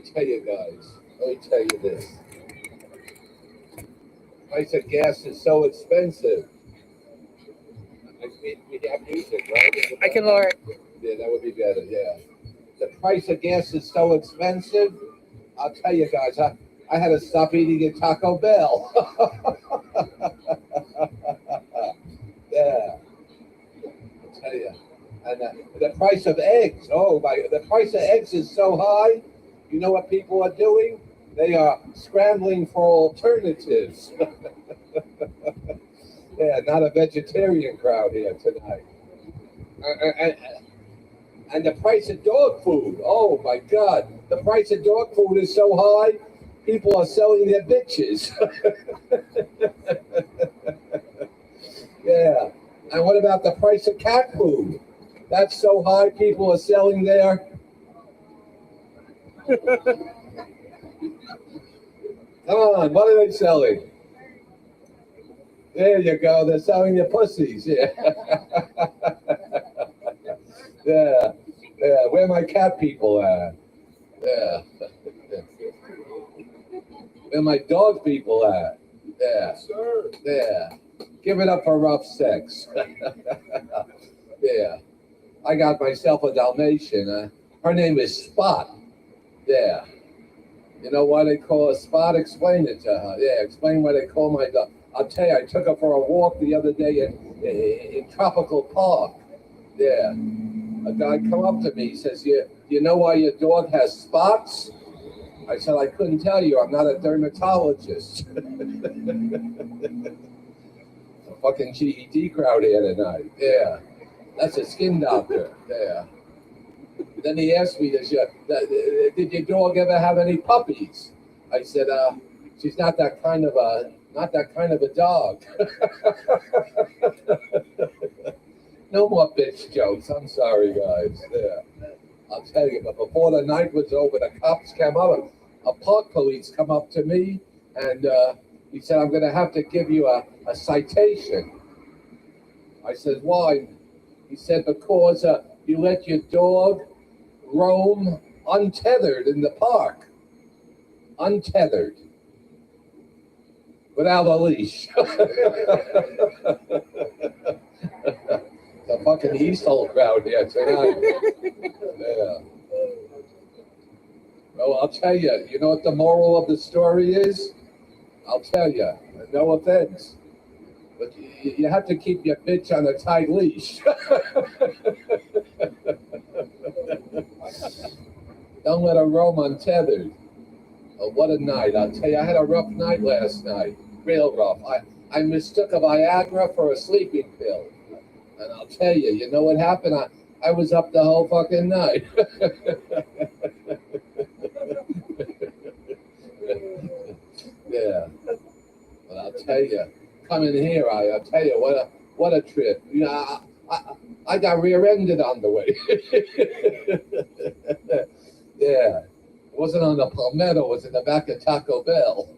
tell you guys. Let me tell you this. Price of gas is so expensive. We have music, right? I can lower it. Yeah, that would be better. Yeah. The price of gas is so expensive. I'll tell you guys. I had to stop eating at Taco Bell. Yeah. I'll tell you. And the price of eggs. Oh my! The price of eggs is so high. You know what people are doing? They are scrambling for alternatives. Yeah, not a vegetarian crowd here tonight. And the price of dog food. Oh my God. The price of dog food is so high, people are selling their bitches. Yeah. And what about the price of cat food? That's so high, people are selling their... Come on, what are they selling? There you go. They're selling your pussies. Yeah. Yeah. Yeah. Where my cat people at? Yeah. Where my dog people at? Yeah. Yeah. Give it up for rough sex. Yeah. I got myself a Dalmatian. Her name is Spot. Yeah. You know why they call her Spot? Explain it to her. Yeah, explain why they call my dog. I'll tell you, I took her for a walk the other day in Tropical Park. Yeah. A guy come up to me, he says, you know why your dog has spots? I said, I couldn't tell you, I'm not a dermatologist. A fucking GED crowd here tonight. Yeah. That's a skin doctor. Yeah. Then he asked me, did your dog ever have any puppies? I said, she's not that kind of a dog. No more bitch jokes. I'm sorry, guys. Yeah. I'll tell you, but before the night was over, the cops came up. A park police come up to me, and he said, I'm going to have to give you a citation. I said, why? He said, because you let your dog roam untethered in the park. Untethered. Without a leash. The fucking East Hole crowd here tonight. Yeah. Well, I'll tell you, you know what the moral of the story is? I'll tell you, no offense, but you have to keep your bitch on a tight leash. Don't let her roam untethered. Oh, what a night. I'll tell you, I had a rough night last night. Real rough. I mistook a Viagra for a sleeping pill. And I'll tell you, you know what happened? I was up the whole fucking night. Yeah. But I'll tell you, coming here, I'll tell you, what a trip. You know, I got rear-ended on the way. Yeah. It wasn't on the Palmetto, it was in the back of Taco Bell.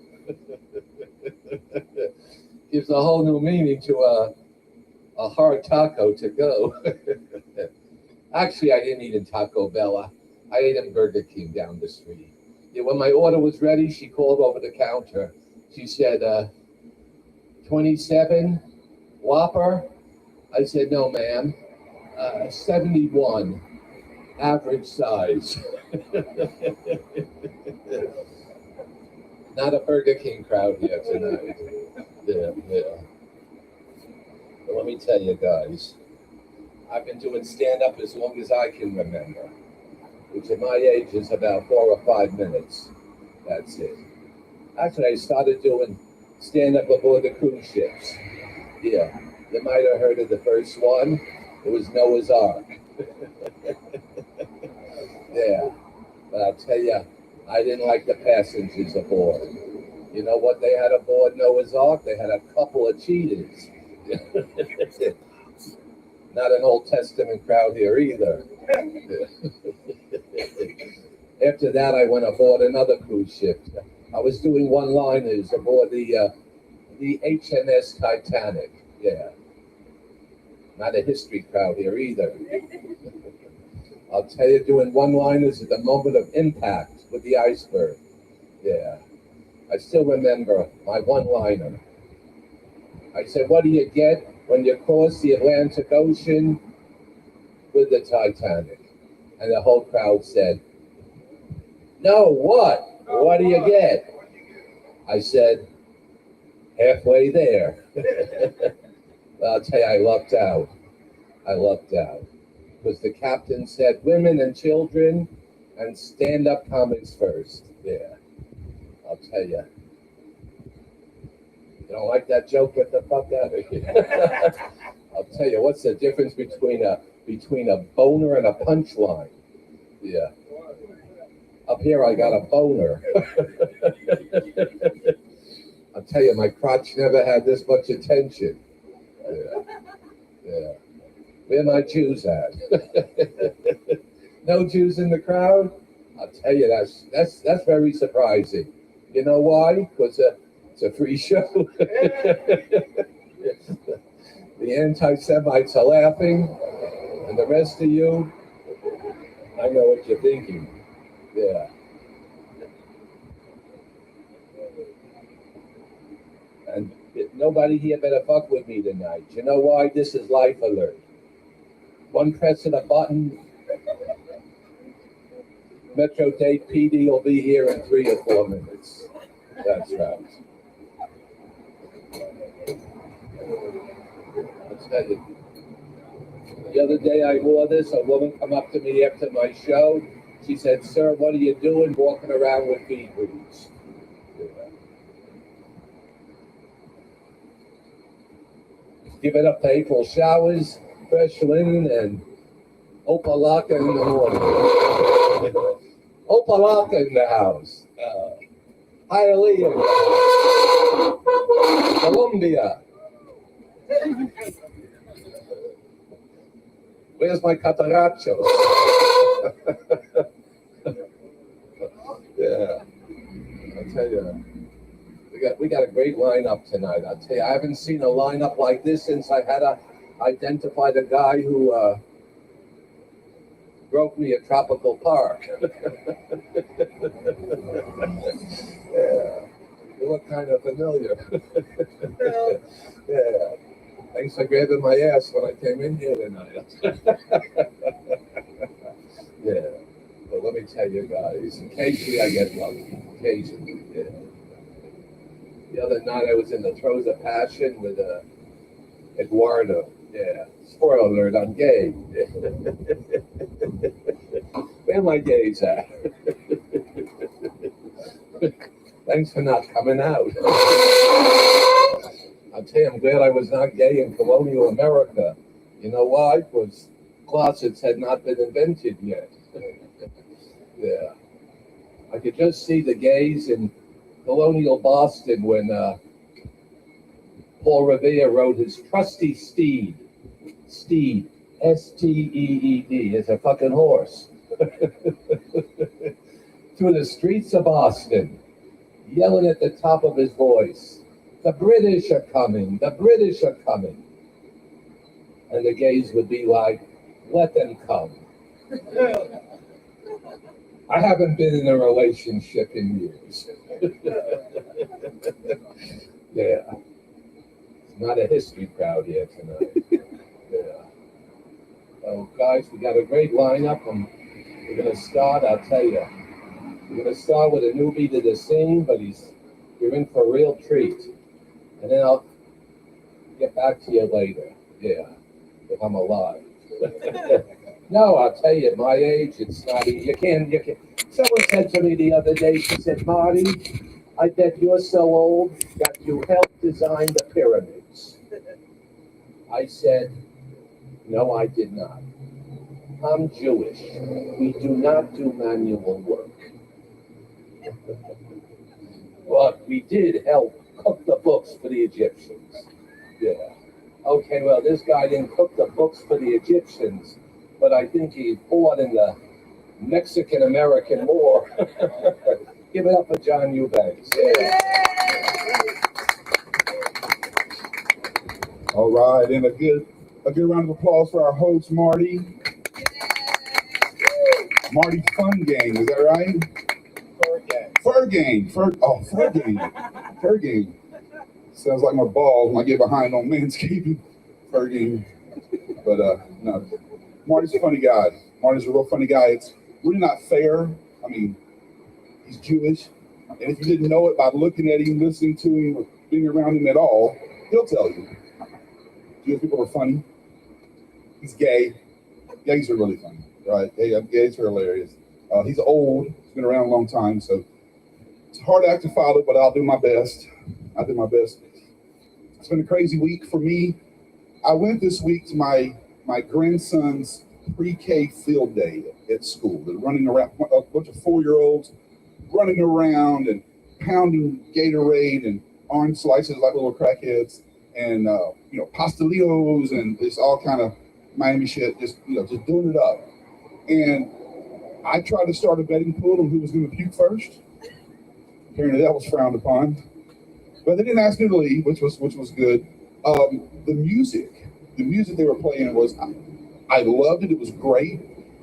Gives a whole new meaning to a hard taco to go. Actually, I didn't eat in Taco Bell. I ate in Burger King down the street. Yeah, when my order was ready, she called over the counter. She said, 27 Whopper? I said, no, ma'am. 71. Average size. Not a Burger King crowd here tonight. Yeah. But let me tell you guys, I've been doing stand-up as long as I can remember, which at my age is about 4 or 5 minutes. That's it. Actually, I started doing stand-up aboard the cruise ships. Yeah, you might have heard of the first one. It was Noah's Ark. Yeah, but I'll tell you, I didn't like the passengers aboard. You know what they had aboard Noah's Ark? They had a couple of cheaters. Not an Old Testament crowd here either. After that, I went aboard another cruise ship. I was doing one-liners aboard the HMS Titanic. Yeah. Not a history crowd here either. I'll tell you, doing one-liners at the moment of impact. with the iceberg. Yeah. I still remember my one-liner. I said, what do you get when you cross the Atlantic Ocean with the Titanic? And the whole crowd said, no, what? What do you get? I said, halfway there. I'll tell you, I lucked out. Because the captain said, women and children and stand-up comics first. Yeah, I'll tell you. You don't like that joke? Get the fuck out of here. I'll tell you, what's the difference between a boner and a punchline? Yeah. Up here, I got a boner. I'll tell you, my crotch never had this much attention. Yeah. Where my Jews at? No Jews in the crowd? I'll tell you, that's very surprising. You know why? Because it's a free show. The anti-Semites are laughing, and the rest of you, I know what you're thinking. Yeah. And nobody here better fuck with me tonight. You know why? This is Life Alert. One press of a button, Metro Dade PD will be here in 3 or 4 minutes. That's right. I'll tell you. The other day I wore this, a woman come up to me after my show. She said, sir, what are you doing walking around with feed boots? Give it up to April showers, fresh linen, and opalaka in the morning. Opalaka in the house. Hialeah. Colombia. Where's my catarachos? Yeah, I'll tell you. We got a great lineup tonight. I'll tell you, I haven't seen a lineup like this since I had to identify the guy who broke me at Tropical Park. Yeah, you look kind of familiar. Yeah, thanks for grabbing my ass when I came in here tonight. Yeah, but let me tell you guys, occasionally I get lucky. Occasionally, yeah. The other night I was in the throes of passion with Eduardo. Yeah. Spoiler alert, I'm gay. Where my gays at? Thanks for not coming out. I'll tell you, I'm glad I was not gay in colonial America. You know why? Because closets had not been invented yet. Yeah. I could just see the gays in colonial Boston when Paul Revere rode his trusty steed, S-T-E-E-D, as a fucking horse, through the streets of Boston, yelling at the top of his voice, the British are coming, the British are coming. And the gays would be like, let them come. I haven't been in a relationship in years. Yeah. It's not a history crowd here tonight. Yeah. So, guys, we got a great lineup, and we're going to start, I'll tell you. We're going to start with a newbie to the scene, but you're in for a real treat. And then I'll get back to you later. Yeah. If I'm alive. No, I'll tell you, at my age, it's not easy. You can't. Someone said to me the other day, she said, Marty, I bet you're so old that you helped design the pyramids. I said, no, I did not. I'm Jewish. We do not do manual work. But we did help cook the books for the Egyptians. Yeah. Okay, well, this guy didn't cook the books for the Egyptians, but I think he fought in the Mexican-American War. Give it up for John Eubanks. Yeah. All right, and a good round of applause for our host, Marty. Marty's Fun Gang, is that right? Fur game. Fur game. Fur game. Sounds like my balls when I get behind on manscaping. Fur game. But no. Marty's a funny guy. Marty's a real funny guy. It's really not fair. I mean, he's Jewish. And if you didn't know it by looking at him, listening to him, or being around him at all, he'll tell you. Jewish people are funny. He's gay. Gays are really funny, right? Gays are hilarious. He's old. He's been around a long time, so it's a hard act to follow, but I'll do my best. I'll do my best. It's been a crazy week for me. I went this week to my grandson's pre-K field day at school. They're running around, a bunch of 4-year-olds running around and pounding Gatorade and orange slices like little crackheads, and pastelitos and this all kind of Miami shit, just doing it up. And I tried to start a betting pool on who was going to puke first. Apparently that was frowned upon, but they didn't ask me to leave, which was good. The music they were playing I loved it. It was great.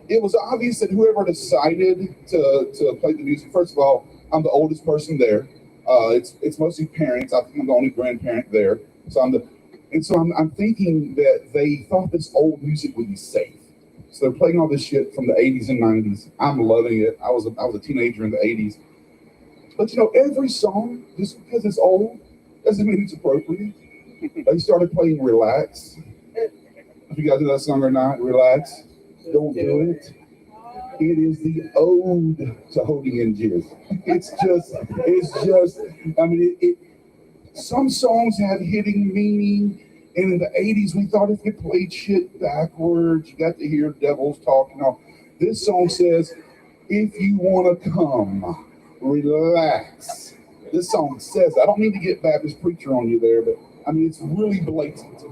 It was obvious that whoever decided to play the music, first of all, I'm the oldest person there. It's mostly parents. I think I'm the only grandparent there. So I'm thinking that they thought this old music would be safe. So they're playing all this shit from the 80s and 90s. I'm loving it. I was a teenager in the 80s. But every song, just because it's old, doesn't mean it's appropriate. They started playing Relax. If you guys know that song or not, Relax. Don't do it. It is the ode to holding in jizz. It's just, I mean, some songs have hidden meaning. And in the 80s, we thought if you played shit backwards, you got to hear devils talking. This song says, if you want to come, relax. This song says, I don't need to get Baptist preacher on you there, but I mean, it's really blatant.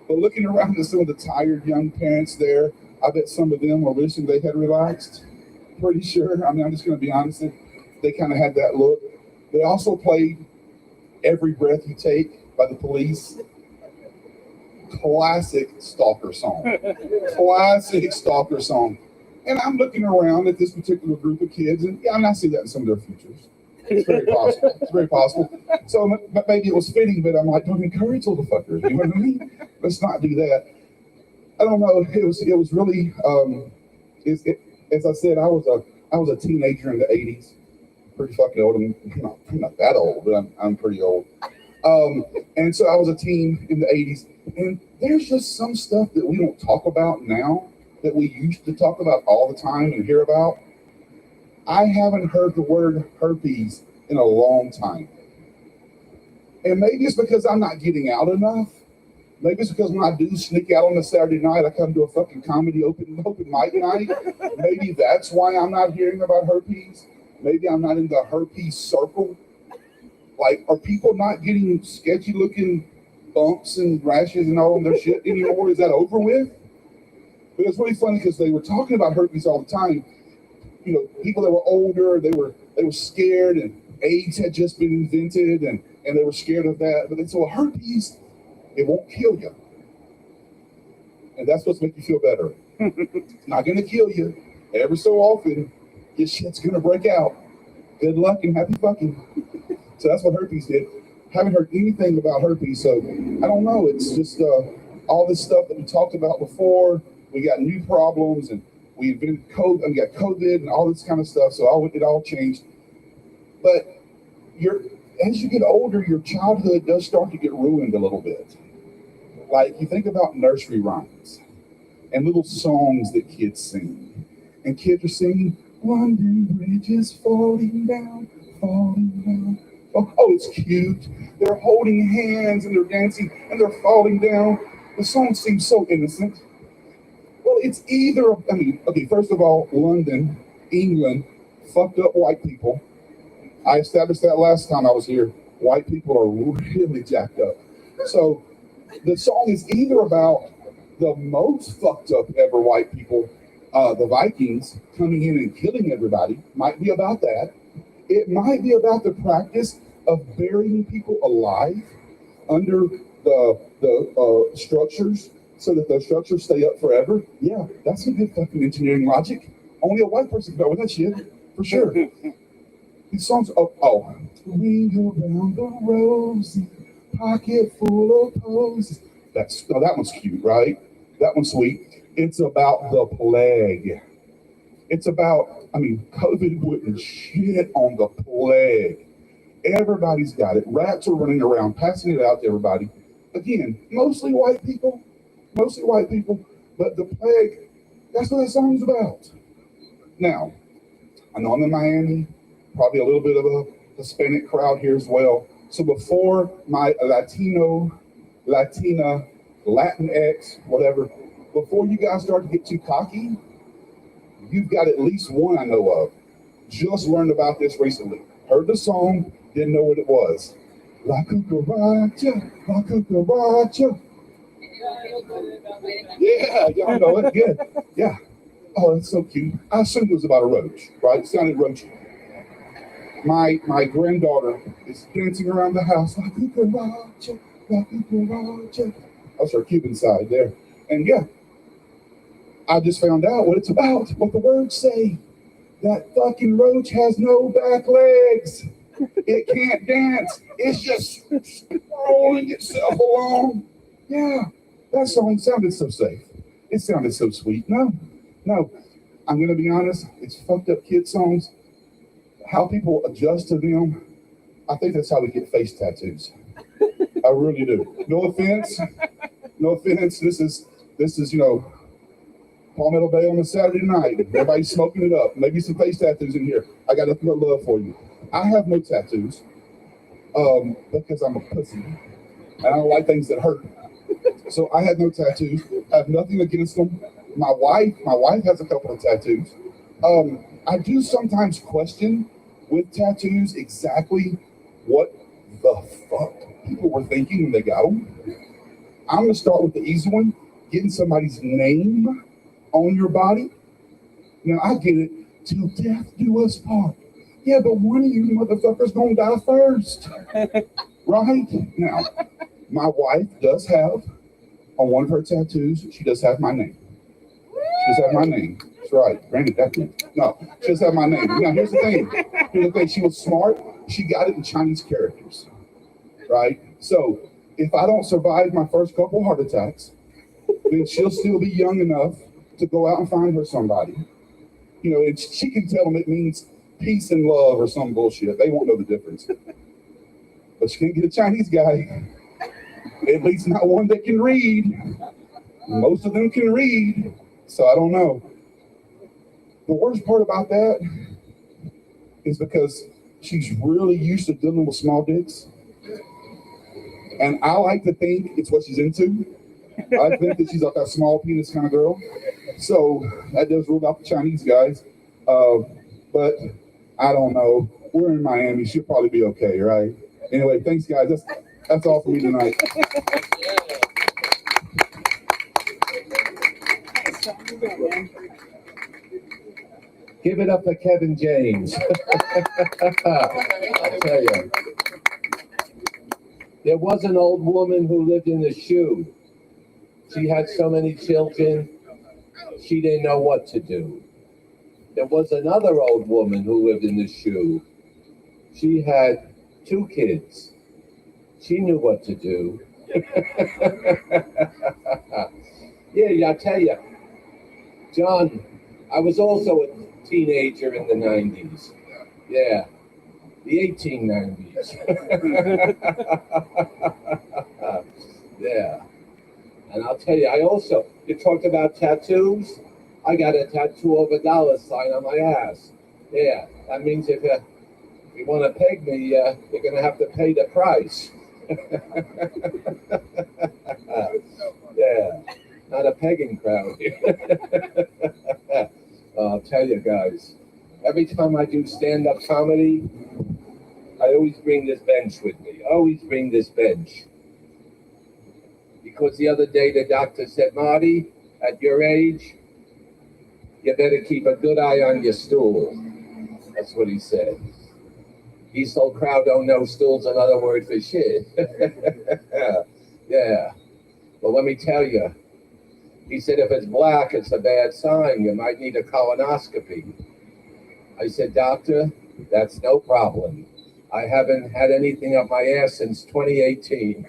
But looking around at some of the tired young parents there, I bet some of them were wishing they had relaxed. Pretty sure. I mean, I'm just going to be honest. They kind of had that look. They also played Every Breath You Take by the Police. Classic stalker song. Classic stalker song. And I'm looking around at this particular group of kids, and I see that in some of their futures. It's very possible. It's very possible. So maybe it was fitting, but I'm like, don't encourage little fuckers. You know what I mean? Let's not do that. I don't know. It was really. As I said, I was a teenager in the 80s. Pretty fucking old. I'm not that old, but I'm pretty old. And so I was a teen in the 80s. And there's just some stuff that we don't talk about now that we used to talk about all the time and hear about. I haven't heard the word herpes in a long time. And maybe it's because I'm not getting out enough. Maybe it's because when I do sneak out on a Saturday night, I come to a fucking comedy open mic night. Maybe that's why I'm not hearing about herpes. Maybe I'm not in the herpes circle. Like, are people not getting sketchy looking bumps and rashes and all of their shit anymore? Is that over with? But it's really funny because they were talking about herpes all the time. People that were older, they were scared, and AIDS had just been invented, and they were scared of that. But they said, well, herpes, it won't kill you. And that's what's make you feel better. It's not going to kill you. Every so often, your shit's going to break out. Good luck and happy fucking. So that's what herpes did. Haven't heard anything about herpes, so I don't know. It's just all this stuff that we talked about before. We got new problems, and we invented COVID, and we got COVID and all this kind of stuff. So it all changed. But as you get older, your childhood does start to get ruined a little bit. Like, you think about nursery rhymes and little songs that kids sing. And kids are singing, London Bridge is falling down, falling down. Oh, it's cute. They're holding hands and they're dancing and they're falling down. The song seems so innocent. Well, it's either, first of all, London, England, fucked up white people. I established that last time I was here. White people are really jacked up. So the song is either about the most fucked up ever white people, the Vikings coming in and killing everybody. Might be about that. It might be about the practice of burying people alive under the structures so that those structures stay up forever. Yeah, that's some good fucking engineering logic. Only a white person can know that shit, for sure. These songs, ring around the rosy, pocket full of posies. That one's cute, right? That one's sweet. It's about the plague. It's about, COVID wouldn't shit on the plague. Everybody's got it. Rats are running around, passing it out to everybody. Again, mostly white people, but the plague, that's what that song's about. Now, I know I'm in Miami, probably a little bit of a Hispanic crowd here as well. So before my Latina, Latinx, whatever, before you guys start to get too cocky, you've got at least one I know of. Just learned about this recently. Heard the song, didn't know what it was. La cucaracha, la cucaracha. Yeah, y'all know it. Good. Yeah. Oh, that's so cute. I assumed it was about a roach, right? It sounded roachy. My granddaughter is dancing around the house. La cucaracha, la cucaracha. That's her Cuban side there. And yeah, I just found out what it's about, what the words say. That fucking roach has no back legs. It can't dance. It's just rolling itself along. Yeah, that song sounded so safe. It sounded so sweet. No, I'm going to be honest. It's fucked up kid songs. How people adjust to them, I think that's how we get face tattoos. I really do. No offense. This is Palmetto Bay on a Saturday night. Everybody's smoking it up. Maybe some face tattoos in here. I got nothing but love for you. I have no tattoos because I'm a pussy. And I don't like things that hurt. So I have no tattoos. I have nothing against them. My wife has a couple of tattoos. I do sometimes question with tattoos exactly what the fuck people were thinking when they got them. I'm going to start with the easy one, getting somebody's name on your body. Now, I get it. Till death do us part. Yeah, but one of you motherfuckers gonna die first. Right? Now, my wife does have, on one of her tattoos, she does have my name. She does have my name. That's right. Granted, that thing. No, she does have my name. Now, here's the thing. She was smart. She got it in Chinese characters. Right? So, if I don't survive my first couple heart attacks, then she'll still be young enough to go out and find her somebody. And she can tell them it means peace and love or some bullshit. They won't know the difference. But she can't get a Chinese guy. At least not one that can read. Most of them can read. So I don't know. The worst part about that is because she's really used to dealing with small dicks. And I like to think it's what she's into. I think that she's like a small penis kind of girl. So that does rule out the Chinese guys. But I don't know. We're in Miami. She'll probably be okay, right? Anyway, thanks, guys. That's all for me tonight. Give it up for Kevin James. I'll tell you. There was an old woman who lived in a shoe. She had so many children, she didn't know what to do. There was another old woman who lived in the shoe. She had 2 kids. She knew what to do. Yeah, I tell you, John, I was also a teenager in the 90s. Yeah, the 1890s. Yeah. And I'll tell you, you talked about tattoos. I got a tattoo of a $sign on my ass. Yeah, that means if you want to peg me, you're going to have to pay the price. Yeah, not a pegging crowd. I'll tell you guys, every time I do stand-up comedy, I always bring this bench with me. Because the other day the doctor said, Marty, at your age, you better keep a good eye on your stool. That's what he said. East Old crowd don't know stool's another word for shit. Yeah. But let me tell you, he said if it's black, it's a bad sign. You might need a colonoscopy. I said, doctor, That's no problem. I haven't had anything up my ass since 2018.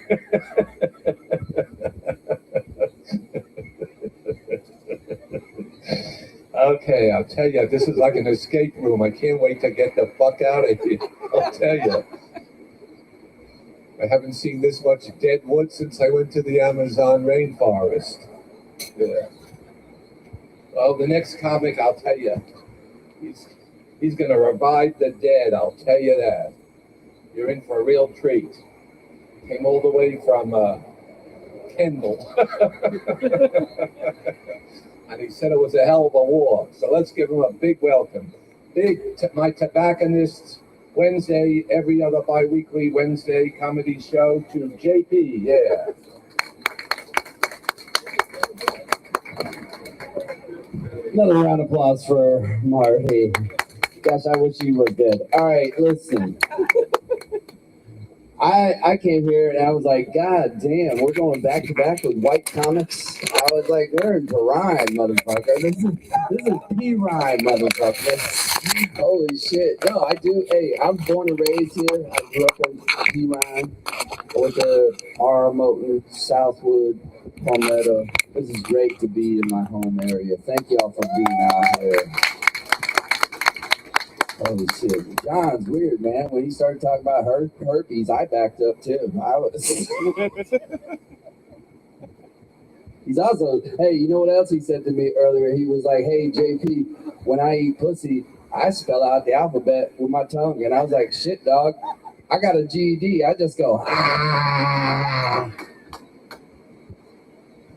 Okay, I'll tell you, this is like an escape room. I can't wait to get the fuck out of here. I'll tell you. I haven't seen this much dead wood since I went to the Amazon rainforest. Yeah. Well, the next comic, I'll tell you, he's going to revive the dead, I'll tell you that. You're in for a real treat. Came all the way from Kendall. And he said it was a hell of a walk. So let's give him a big welcome. My Tobacconist Wednesday, every other bi-weekly Wednesday comedy show to JP. Yeah. Another round of applause for Marty. Gosh, I wish you were good. All right, listen. I came here and I was like, God damn, we're going back to back with white comics. I was like, we're in Rhyme, motherfucker. This is P-Rhyme, motherfucker. Holy shit. No, I do. Hey, I'm born and raised here. I grew up in P-Rhyme. I went to R. Moulton, Southwood, Palmetto. This is great to be in my home area. Thank y'all for being out here. Holy shit. John's weird, man. When he started talking about herpes, I backed up too. He's also, hey, you know what else he said to me earlier? He was like, hey, JP, when I eat pussy, I spell out the alphabet with my tongue. And I was like, shit, dog. I got a GED. I just go, ah.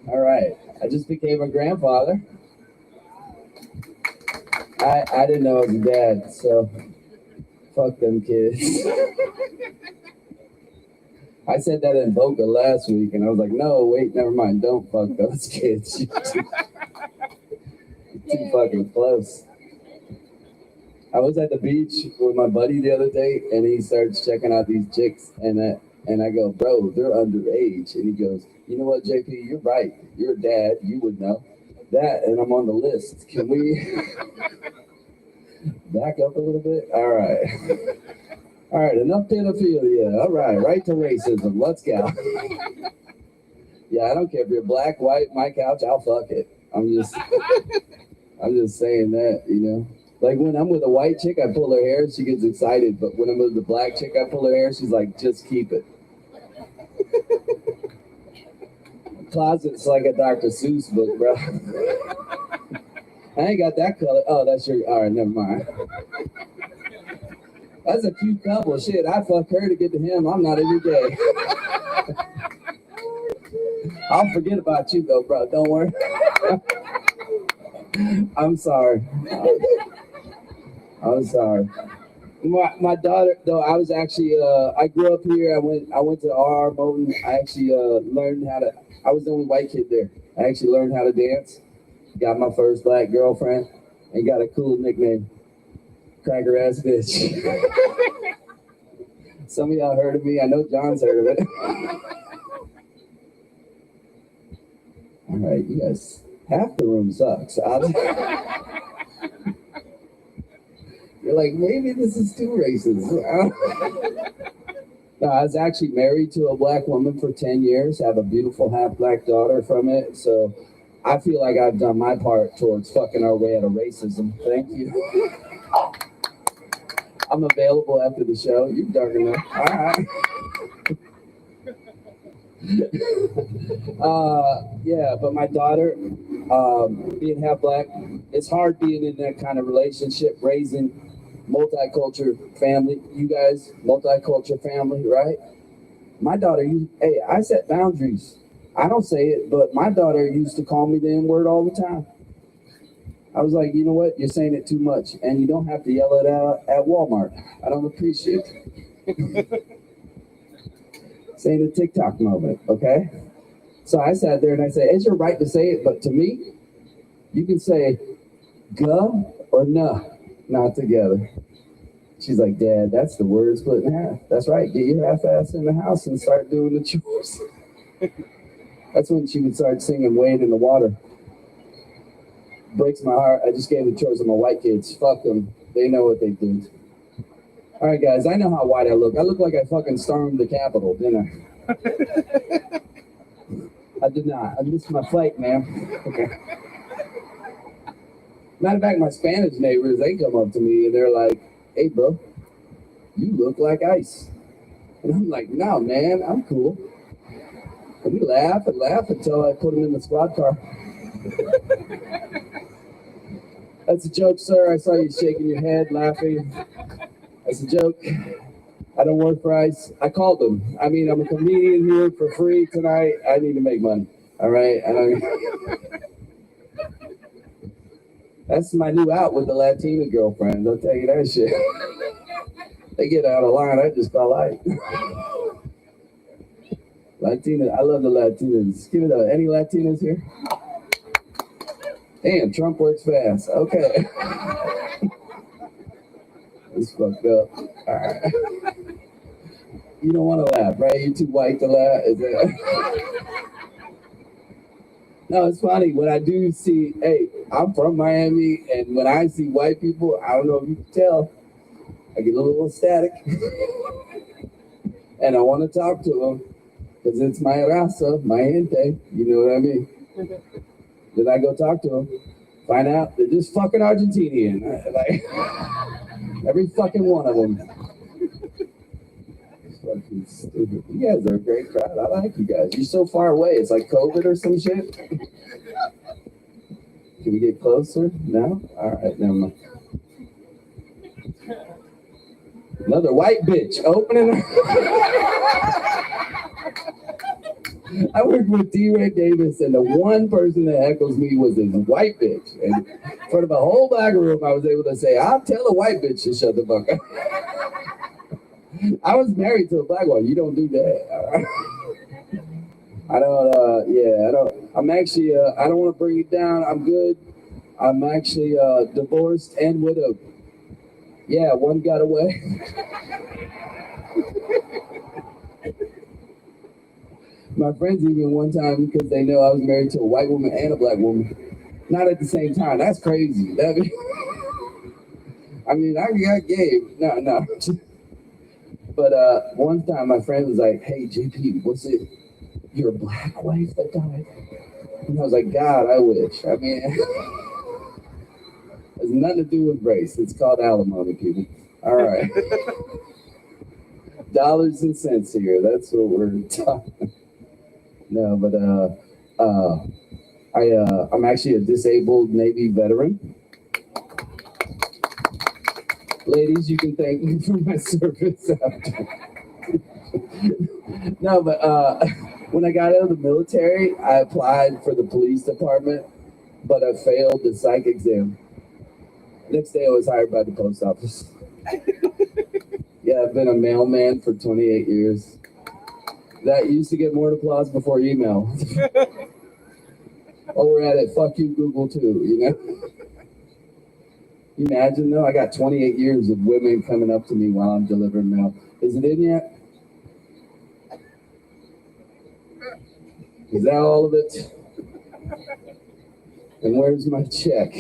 All right. I just became a grandfather. I didn't know I was a dad, so fuck them kids. I said that in Boca last week, and I was like, no, wait, never mind. Don't fuck those kids. You're too fucking close. I was at the beach with my buddy the other day, and he starts checking out these chicks, and I go, bro, they're underage. And he goes, you know what, JP, you're right. You're a dad. You would know that, and I'm on the list. Can we back up a little bit? All right. All right, enough pedophilia. All right to racism. Let's go. Yeah, I don't care if you're black, white, my couch, I'll fuck it. I'm just saying that, you know. Like when I'm with a white chick, I pull her hair, she gets excited. But when I'm with the black chick, I pull her hair, she's like, just keep it. Closet's like a Dr. Seuss book, bro. I ain't got that color. Oh, that's your, all right, never mind. That's a cute couple. Shit, I fuck her to get to him. I'm not every day. I'll forget about you though, bro. Don't worry. I'm sorry. I'm sorry. My daughter, though, I was actually, I grew up here. I went to R. Moulton. I actually learned how to, I was the only white kid there. I actually learned how to dance. Got my first black girlfriend and got a cool nickname. Cracker ass bitch. Some of y'all heard of me. I know John's heard of it. All right, you guys, half the room sucks. You're like, maybe this is too racist. No, I was actually married to a black woman for 10 years. I have a beautiful half black daughter from it. So I feel like I've done my part towards fucking our way out of racism. Thank you. I'm available after the show. You're dark enough. All right. Yeah, but my daughter, being half black, it's hard being in that kind of relationship, raising multicultural family. You guys, multicultural family, right? My daughter, hey, I set boundaries. I don't say it, but my daughter used to call me the N-word all the time. I was like, you know what? You're saying it too much, and you don't have to yell it out at Walmart. I don't appreciate it. Saying a TikTok moment, okay? So I sat there and I said, it's your right to say it, but to me, you can say "guh" or "nah," not together. She's like, Dad, that's the word split in half. That's right. Get your half ass in the house and start doing the chores. That's when she would start singing "Wade in the Water." Breaks my heart. I just gave the chores to my white kids. Fuck them. They know what they did. All right, guys, I know how white I look. I look like I fucking stormed the Capitol, didn't I? I did not. I missed my flight, man. Okay. Matter of fact, my Spanish neighbors, they come up to me and they're like, hey, bro, you look like ice. And I'm like, no, man, I'm cool. And we laugh and laugh until I put him in the squad car. That's a joke, sir. I saw you shaking your head, laughing. That's a joke. I don't work for ICE. I called them. I mean, I'm a comedian here for free tonight. I need to make money. All right. That's my new out with the Latina girlfriends. I'll tell you that shit. They get out of line. I just fell out. Latina. I love the Latinas. Give it up. Any Latinas here? Damn, Trump works fast. Okay. It's fucked up. All right. You don't want to laugh, right? You're too white to laugh. Is that... No, it's funny. When I do see, hey, I'm from Miami, and when I see white people, I don't know if you can tell, I get a little static. And I want to talk to them because it's my raza, my gente. You know what I mean? Then I go talk to them, find out they're just fucking Argentinian. Like, every fucking one of them. Fucking stupid. You guys are a great crowd. I like you guys. You're so far away. It's like COVID or some shit. Can we get closer? No? All right, never mind. Another white bitch opening. I worked with D-Ray Davis, and the one person that heckles me was this white bitch. And in front of a whole black room, I was able to say, I'll tell a white bitch to shut the fuck up. I was married to a black one. You don't do that. I don't, I'm actually, I don't want to bring it down. I'm good. I'm actually divorced and widowed. Yeah, one got away. My friends even one time, because they know I was married to a white woman and a black woman. Not at the same time. That's crazy. I mean, I got gay. No. But one time my friend was like, hey, JP, what's it? Your black wife that died? And I was like, God, I wish. I mean, it has nothing to do with race. It's called alimony, people. All right. Dollars and cents here. That's what we're talking. No, but I'm actually a disabled Navy veteran. Ladies, you can thank me for my service after. No, but when I got out of the military, I applied for the police department, but I failed the psych exam. Next day, I was hired by the post office. Yeah, I've been a mailman for 28 years. That used to get more applause before email. Oh, we're at it. Fuck you, Google, too, you know? You imagine, though? I got 28 years of women coming up to me while I'm delivering mail. Is it in yet? Is that all of it? And where's my check?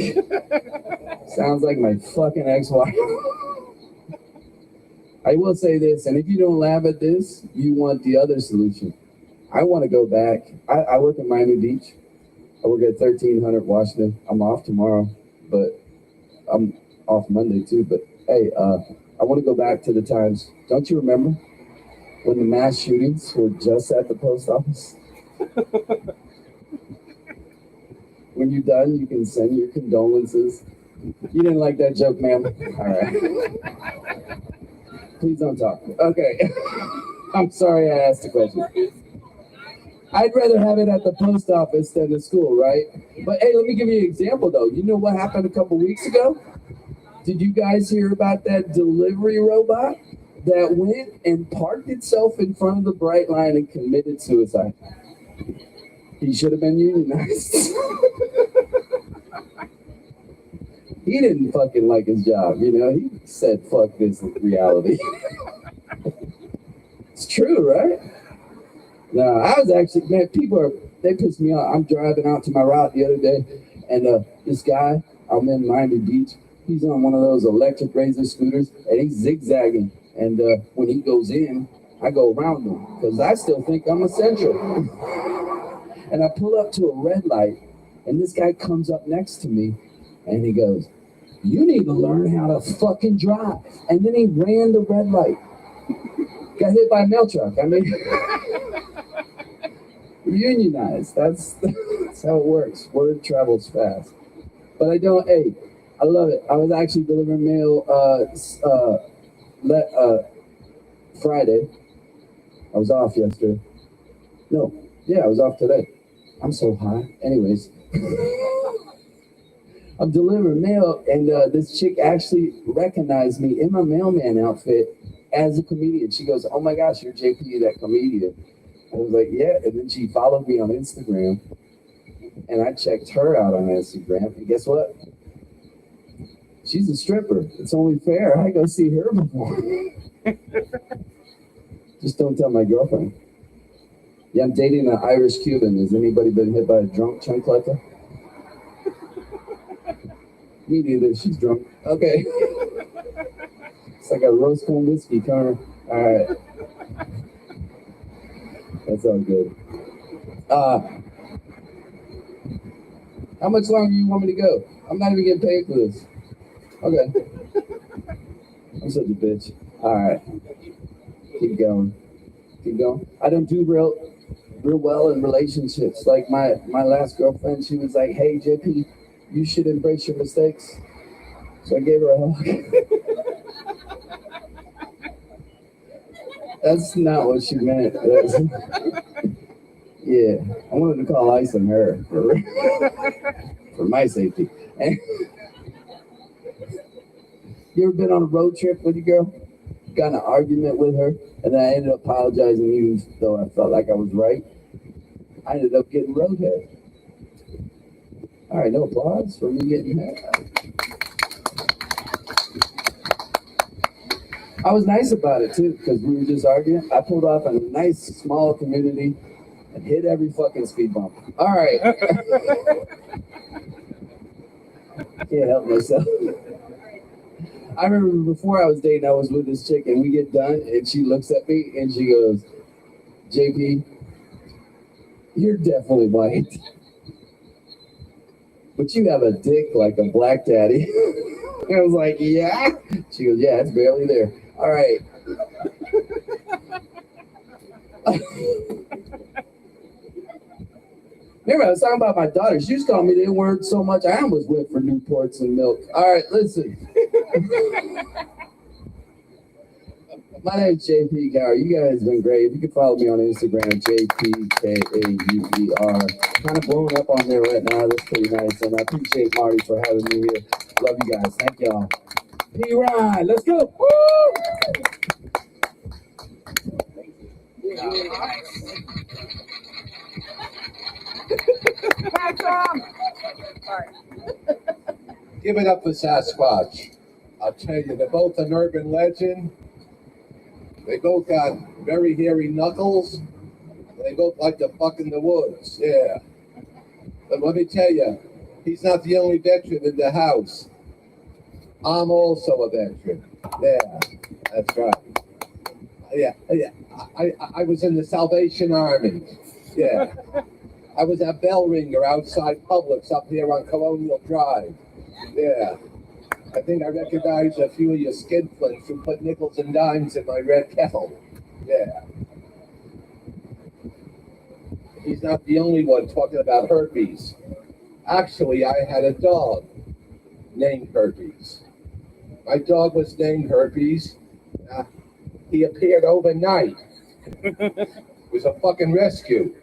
Sounds like my fucking ex-wife. I will say this, and if you don't laugh at this, you want the other solution. I want to go back. I work in Miami Beach. I work at 1300 Washington. I'm off tomorrow, but I'm off Monday too. But hey, I want to go back to the times. Don't you remember when the mass shootings were just at the post office? When you're done, you can send your condolences. You didn't like that joke, ma'am? All right. Please don't talk. Okay. I'm sorry I asked the question. I'd rather have it at the post office than the school, right? But hey, let me give you an example, though. You know what happened a couple weeks ago? Did you guys hear about that delivery robot that went and parked itself in front of the bright line and committed suicide? He should have been unionized. He didn't fucking like his job, you know? He said, fuck this reality. It's true, right? No, I was actually, man, they pissed me off. I'm driving out to my route the other day, and this guy, I'm in Miami Beach, He's on one of those electric razor scooters, and he's zigzagging. And when he goes in, I go around him because I still think I'm essential. And I pull up to a red light, and this guy comes up next to me, and he goes, "You need to learn how to fucking drive." And then he ran the red light. Got hit by a mail truck. I mean, unionized. That's how it works. Word travels fast. But I don't. Hey, I love it. I was actually delivering mail Friday. I was off yesterday. No, yeah, I was off today. I'm so high. Anyways, I'm delivering mail, and this chick actually recognized me in my mailman outfit as a comedian. She goes, "Oh my gosh, you're JP, that comedian." I was like, "Yeah," and then she followed me on Instagram, and I checked her out on Instagram, and guess what? She's a stripper. It's only fair I go see her before. Just don't tell my girlfriend. Yeah, I'm dating an Irish Cuban. Has anybody been hit by a drunk chancleta? Me neither. She's drunk. Okay. It's like a rose cone whiskey, Connor. All right. That's all good. How much longer do you want me to go? I'm not even getting paid for this. Okay. I'm such a bitch. All right. Keep going. Keep going. I don't do real well in relationships. Like my last girlfriend, she was like, "Hey, JP, you should embrace your mistakes." So I gave her a hug. That's not what she meant. Yeah, I wanted to call ice on her for my safety. You ever been on a road trip with your girl? Got in an argument with her, and then I ended up apologizing, even though I felt like I was right. I ended up getting roadhead. All right, no applause for me getting that. I was nice about it too, because we were just arguing. I pulled off in a nice small community and hit every fucking speed bump. All right. Can't help myself. I remember before I was dating, I was with this chick, and we get done, and she looks at me and she goes, "JP, you're definitely white, but you have a dick like a black daddy." I was like, "Yeah." She goes, "Yeah, it's barely there." All right. Remember, I was talking about my daughter. She was calling me the N-word so much, I almost went for Newports and milk. All right, listen. My name's JP Gower. You guys have been great. You can follow me on Instagram, JPKAUER. Kind of blowing up on there right now. That's pretty nice. And I appreciate Marty for having me here. Love you guys. Thank y'all. P-Ryan, let's go. Woo! Give it up for Sasquatch. I'll tell you, they're both an urban legend. They both got very hairy knuckles. They both like to fuck in the woods, yeah. But let me tell you, he's not the only veteran in the house. I'm also a veteran. Yeah, that's right. Yeah. I was in the Salvation Army. Yeah. I was a bell ringer outside Publix up here on Colonial Drive. Yeah. I think I recognize a few of your skinflints who put nickels and dimes in my red kettle. Yeah. He's not the only one talking about herpes. Actually, I had a dog named Herpes. My dog was named Herpes. He appeared overnight. It was a fucking rescue.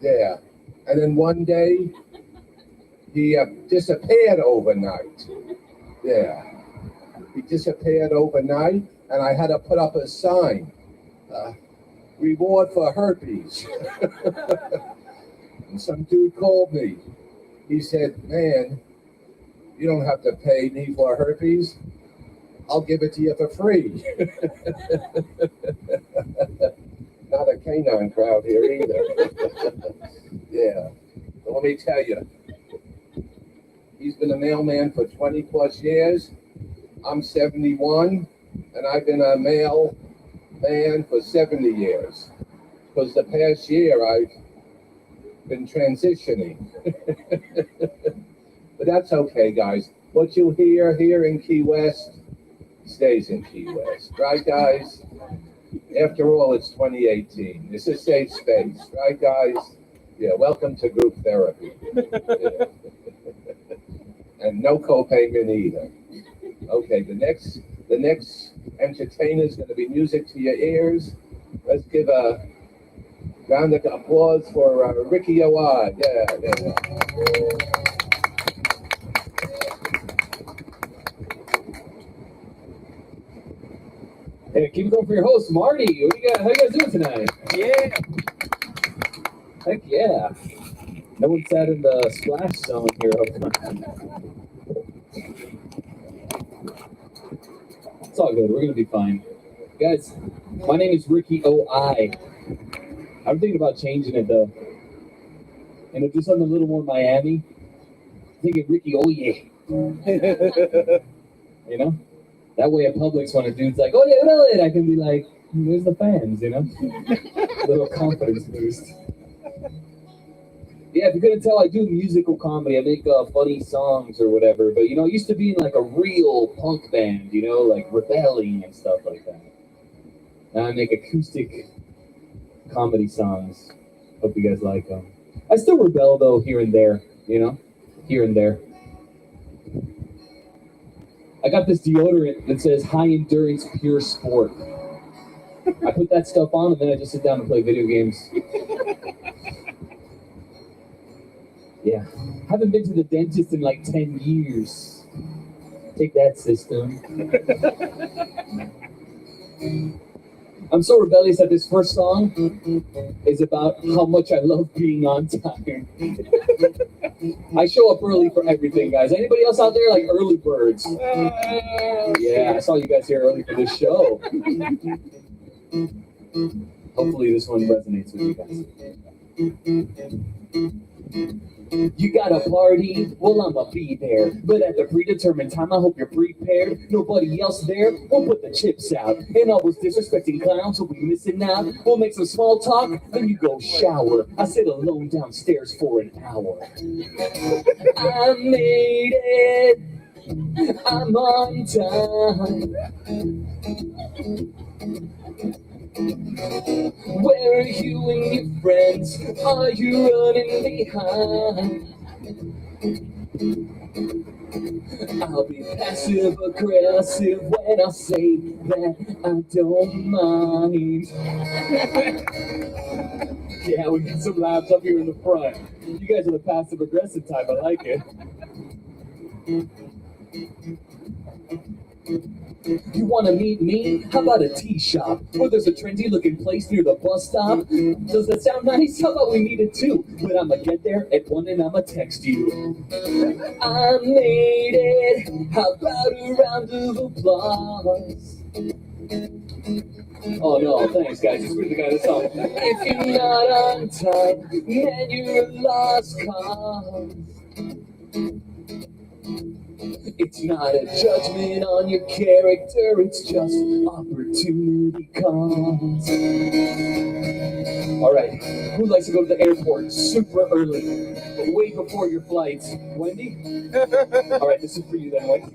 Yeah. And then one day, he disappeared overnight. Yeah. He disappeared overnight, and I had to put up a sign. Reward for herpes. And some dude called me. He said, "Man, you don't have to pay me for herpes. I'll give it to you for free." Not a canine crowd here either. Yeah. But let me tell you, He's been a mailman for 20 plus years. I'm 71, and I've been a mailman for 70 years. Because the past year I've been transitioning. But that's okay, guys. What you hear here in Key West stays in Key West, right, guys? After all, it's 2018. It's a safe space, right, guys? Yeah, welcome to group therapy. Yeah. And no co-payment either. Okay, the next entertainer is going to be music to your ears. Let's give a round of applause for Ricky Owad. Yeah. Hey, keep it going for your host, Marty. What do you got? How you guys doing tonight? Yeah. Heck yeah. No one's sat in the splash zone here. It's all good. We're going to be fine. Guys, my name is Ricky O.I. I'm thinking about changing it, though. And do something a little more Miami. I'm thinking Ricky Oye. You know? That way at Publix, when a dude's like, oh, yeah, well, I can be like, there's the fans, you know? A little confidence boost. Yeah, if you couldn't tell, I do musical comedy. I make funny songs or whatever. But, you know, I used to be in like a real punk band, you know, like rebelling and stuff like that. Now I make acoustic comedy songs. Hope you guys like them. I still rebel, though, here and there, you know? Here and there. I got this deodorant that says high endurance pure sport. I put that stuff on and then I just sit down and play video games. Yeah. Haven't been to the dentist in like 10 years. Take that, system. I'm so rebellious that this first song is about how much I love being on time. I show up early for everything, guys. Anybody else out there like early birds? Yeah, I saw you guys here early for this show. Hopefully this one resonates with you guys. You got a party? Well, I'ma be there. But at the predetermined time, I hope you're prepared. Nobody else there will put the chips out. And all those disrespecting clowns will be missing out. We'll make some small talk, then you go shower. I sit alone downstairs for an hour. I made it. I'm on time. Where are you and your friends? Are you running behind? I'll be passive aggressive when I say that I don't mind. Yeah, we got some labs up here in the front. You guys are the passive aggressive type. I like it. You want to meet me? How about a tea shop? Where there's a trendy looking place near the bus stop? Does that sound nice? How about we meet at 2? But I'ma get there at 1 and I'ma text you. I made it. How about a round of applause? Oh no, thanks guys. It's really the guy that's on. If you're not on time, then you're a lost cause. It's not a judgment on your character, it's just opportunity comes. Alright, who likes to go to the airport super early? Way before your flights. Wendy? Alright, this is for you then, Wendy.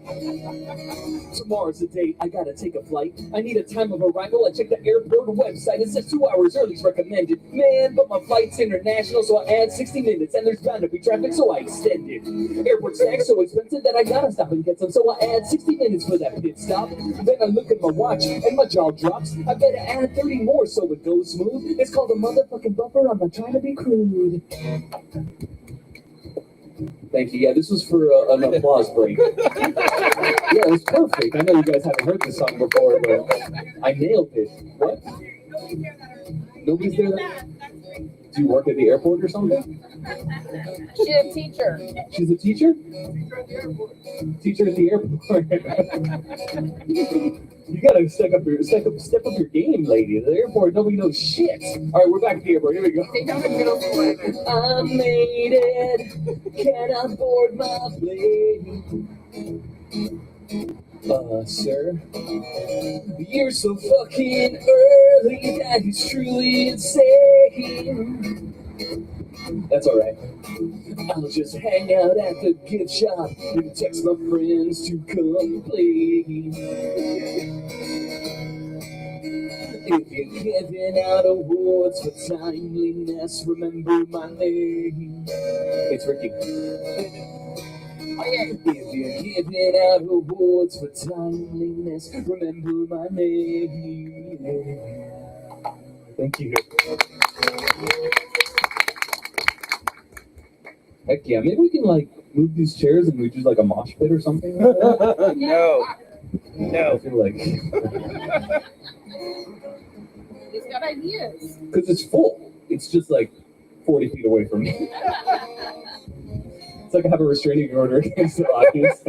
Tomorrow's the date, I gotta take a flight. I need a time of arrival, I check the airport website. It says 2 hours early is recommended. Man, but my flight's international, so I add 60 minutes. And there's bound to be traffic, so I extend it. Airport snacks so expensive that I gotta stop and get some. So I add 60 minutes for that pit stop. Then I look at my watch and my jaw drops. I better add 30 more so it goes smooth. It's called a motherfucking buffer, I'm not trying to be crude. Thank you. Yeah, this was for an applause break. Yeah, it was perfect. I know you guys haven't heard this song before, but I nailed it. What? Nobody's there? Do you work at the airport or something? She's a teacher. She's a teacher? Teacher at the airport. You gotta step up your game, lady. At the airport, nobody knows shit. All right, we're back at the airport. Here we go. They don't have middle school either. I made it. Can I board my plane? Sir, you're so fucking early that it's truly insane. That's all right. I'll just hang out at the gift shop and text my friends to come play. If you're giving out awards for timeliness, remember my name. It's Ricky. If you're giving out awards for timeliness, remember my name. Thank you. Heck yeah, maybe we can like move these chairs and we do like a mosh pit or something like that. No. I feel like He's got ideas. because it's full. It's just like 40 feet away from me. It's like I have a restraining order against the audience.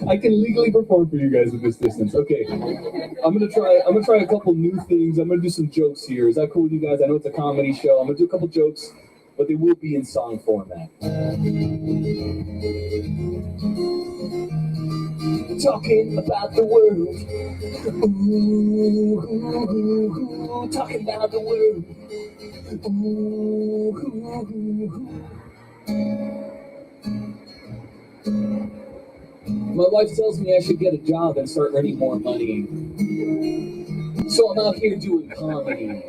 I can legally perform for you guys at this distance. Okay, I'm gonna try a couple new things. I'm gonna do some jokes here. Is that cool with you guys? I know it's a comedy show. I'm gonna do a couple jokes, but they will be in song format. Talking about the world. Ooh, talking about the world. Ooh. My wife tells me I should get a job and start earning more money. So I'm out here doing comedy.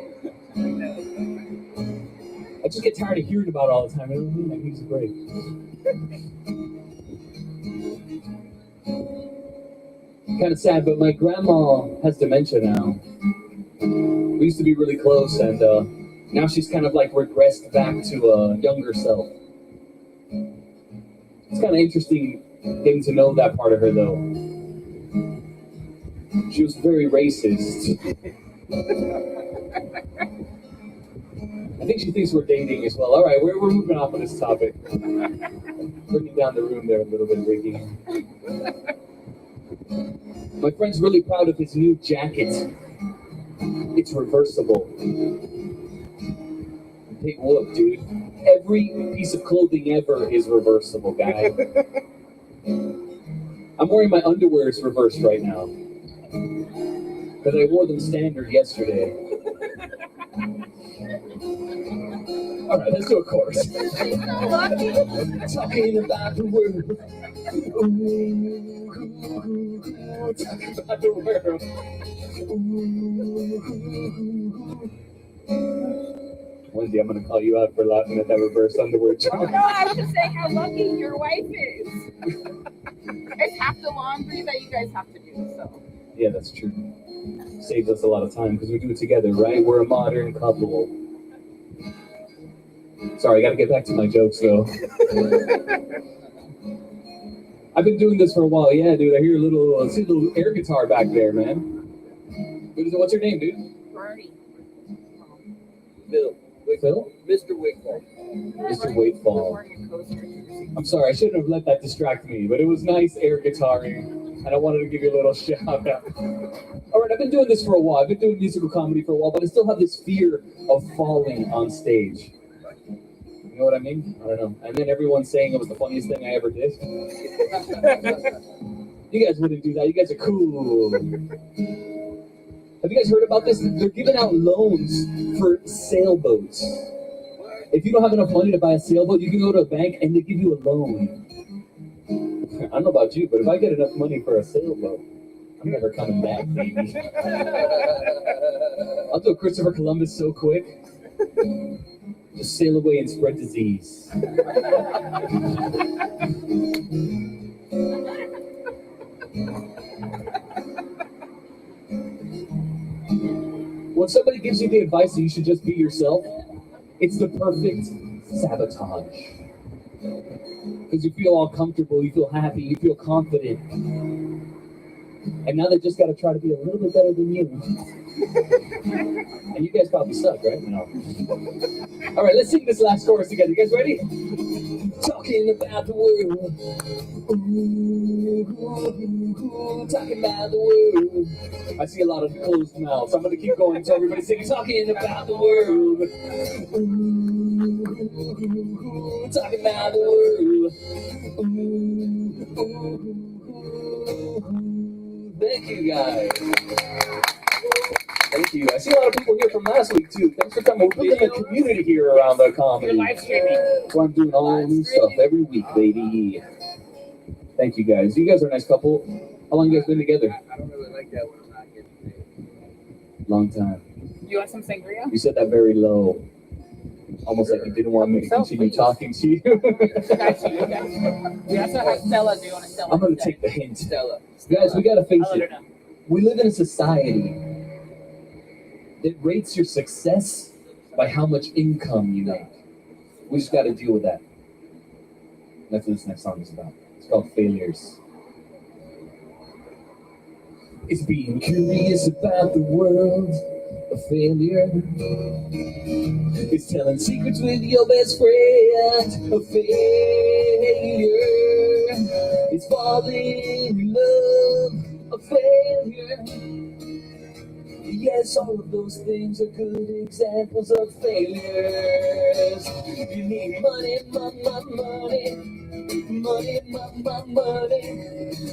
I just get tired of hearing about it all the time. I don't mean that music great. Kind of sad, but my grandma has dementia now. We used to be really close, and now she's kind of like regressed back to a younger self. It's kind of interesting getting to know that part of her, though. She was very racist. I think she thinks we're dating as well. All right, we're moving off of this topic. Bringing down the room there a little bit, Ricky. My friend's really proud of his new jacket. It's reversible. Big whoop, dude. Every piece of clothing ever is reversible, guy. I'm wearing my underwear is reversed right now. Because I wore them standard yesterday. Alright, let's do a chorus. Talking about the world. Ooh, talking about the world. Wendy, I'm going to call you out for laughing at that reverse underwear joke. No, I was just saying how lucky your wife is. It's half the laundry that you guys have to do, so. Yeah, that's true. Saves us a lot of time because we do it together, right? We're a modern couple. Sorry, I got to get back to my jokes, though. I've been doing this for a while. Yeah, dude, I hear I see a little air guitar back there, man. What's your name, dude? Bernie. Bill. Wait, Phil? Mr. Wigfall. Mr. Waitfall. I'm sorry, I shouldn't have let that distract me, but it was nice air guitaring, and I wanted to give you a little shout out. All right, I've been doing this for a while. I've been doing musical comedy for a while, but I still have this fear of falling on stage. You know what I mean? I don't know. And then everyone's saying it was the funniest thing I ever did. You guys wouldn't do that. You guys are cool. Have you guys heard about this? They're giving out loans for sailboats. If you don't have enough money to buy a sailboat, you can go to a bank and they give you a loan. I don't know about you, but if I get enough money for a sailboat, I'm never coming back, baby. I'll do a Christopher Columbus so quick. Just sail away and spread disease. When somebody gives you the advice that you should just be yourself, it's the perfect sabotage. Because you feel all comfortable, you feel happy, you feel confident. And now they just got to try to be a little bit better than you. And you guys probably suck, right? No. All right, let's sing this last chorus together. You guys ready? Talking about the world. Ooh, talking about the world. I see a lot of closed mouths. I'm going to keep going so everybody sing. Talking about the world. Ooh, talking about the world. Thank you, guys. Thank you. I see a lot of people here from last week, too. Thanks for coming. We're building a community here around the comedy. You're live streaming. So I'm doing all new stuff every week, baby. Thank you, guys. You guys are a nice couple. How long you guys been together? I don't really like that when I'm not getting paid. Long time. You want some sangria? You said that very low. Almost like you didn't want me to continue talking to you. Got you. We also have Stella. Do you want to Stella? I'm going to take the hint. Stella. Guys, we got to face I'll let her it. know. We live in a society that rates your success by how much income you make. We just got to deal with that. That's what this next song is about. It's called Failures. It's being curious about the world. A failure. It's telling secrets with your best friend. A failure. It's falling in love. A failure. Yes, all of those things are good examples of failures. You need money, money.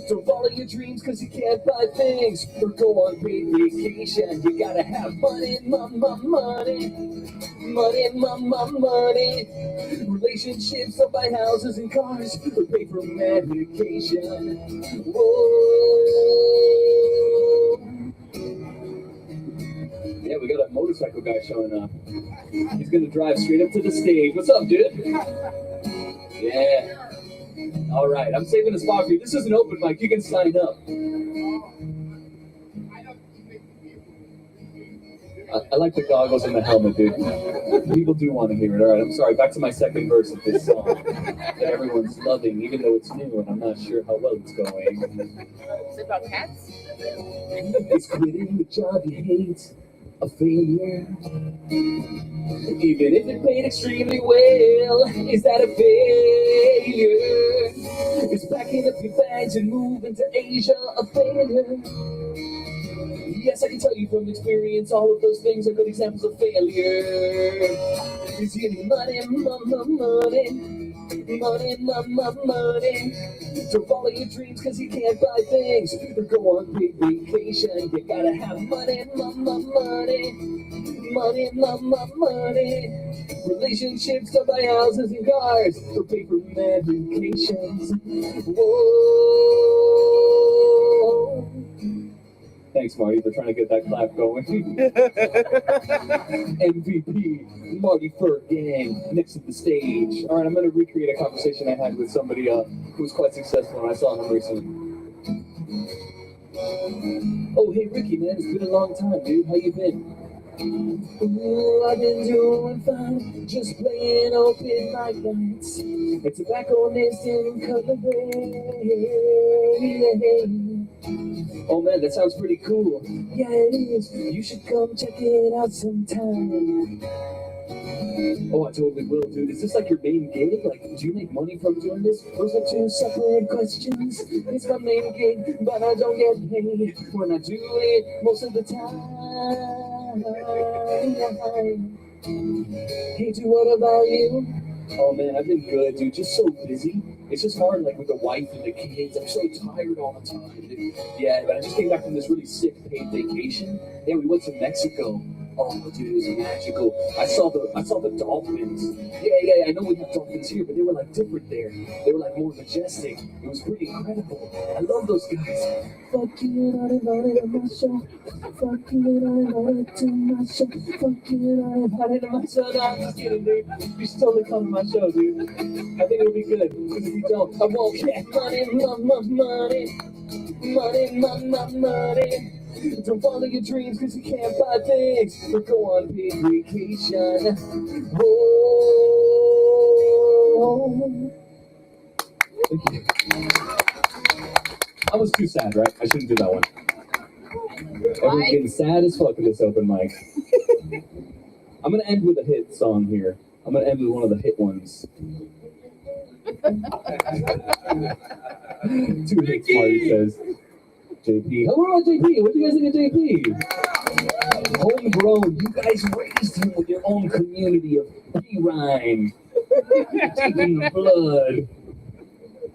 Don't follow your dreams cause you can't buy things or go on paid vacation. You gotta have money. Relationships, don't buy houses and cars or pay for medication. Whoa. Yeah, we got a motorcycle guy showing up. He's gonna drive straight up to the stage. What's up, dude? Yeah. All right, I'm saving a spot for you. This is an open mic. You can sign up. I like the goggles and the helmet, dude. People do want to hear it. All right, I'm sorry. Back to my second verse of this song that everyone's loving, even though it's new and I'm not sure how well it's going. Is it about cats? It's quitting the job you hate. A failure. Even if it paid extremely well, is that a failure? It's packing up your bags and moving to Asia, a failure. Yes, I can tell you from experience, all of those things are good examples of failure. It's getting money. Don't follow your dreams cause you can't buy things or go on big vacation. You gotta have money. Relationships, don't buy houses and cars or pay for medications. Whoa. Thanks, Marty, for trying to get that clap going. MVP, Marty Fur Gang, next to the stage. All right, I'm going to recreate a conversation I had with somebody who was quite successful, and I saw him recently. Oh, hey, Ricky, man, it's been a long time, dude. How you been? Ooh, I've been doing fine, just playing open mic nights. A tobacconist in Color Bay. Oh man, that sounds pretty cool. Yeah, it is. You should come check it out sometime. Oh, I totally will, dude. Is this like your main gig? Like, do you make money from doing this? Those are two separate questions. It's my main gig, but I don't get paid when I do it most of the time. Hey, dude, what about you? Oh man, I've been good, dude. Just so busy. It's just hard, like with the wife and the kids. I'm so tired all the time, dude. Yeah, but I just came back from this really sick paid vacation. Yeah, we went to Mexico. Oh, dude, it was magical. I saw the dolphins. Yeah. I know we have dolphins here, but they were like different there. They were like more majestic. It was pretty incredible. I love those guys. Fuck you, not invited to my show. Fuck you, not invited to my show. Fuck you, not invited to my show. No, I'm just kidding, dude. You should totally come to my show, dude. I think it'll be good. Because if you don't, I won't get money. Don't follow your dreams because you can't buy things or go on big vacation. Whoa. Thank you. I was too sad, right? I shouldn't do that one. Everyone's getting sad as fuck at this open mic. I'm gonna end with a hit song here. I'm gonna end with one of the hit ones. 2 hits, Marty says. JP. Hello, JP. What do you guys think of JP? Homegrown. You guys raised him with your own community of P-Rhyme. Taking the blood.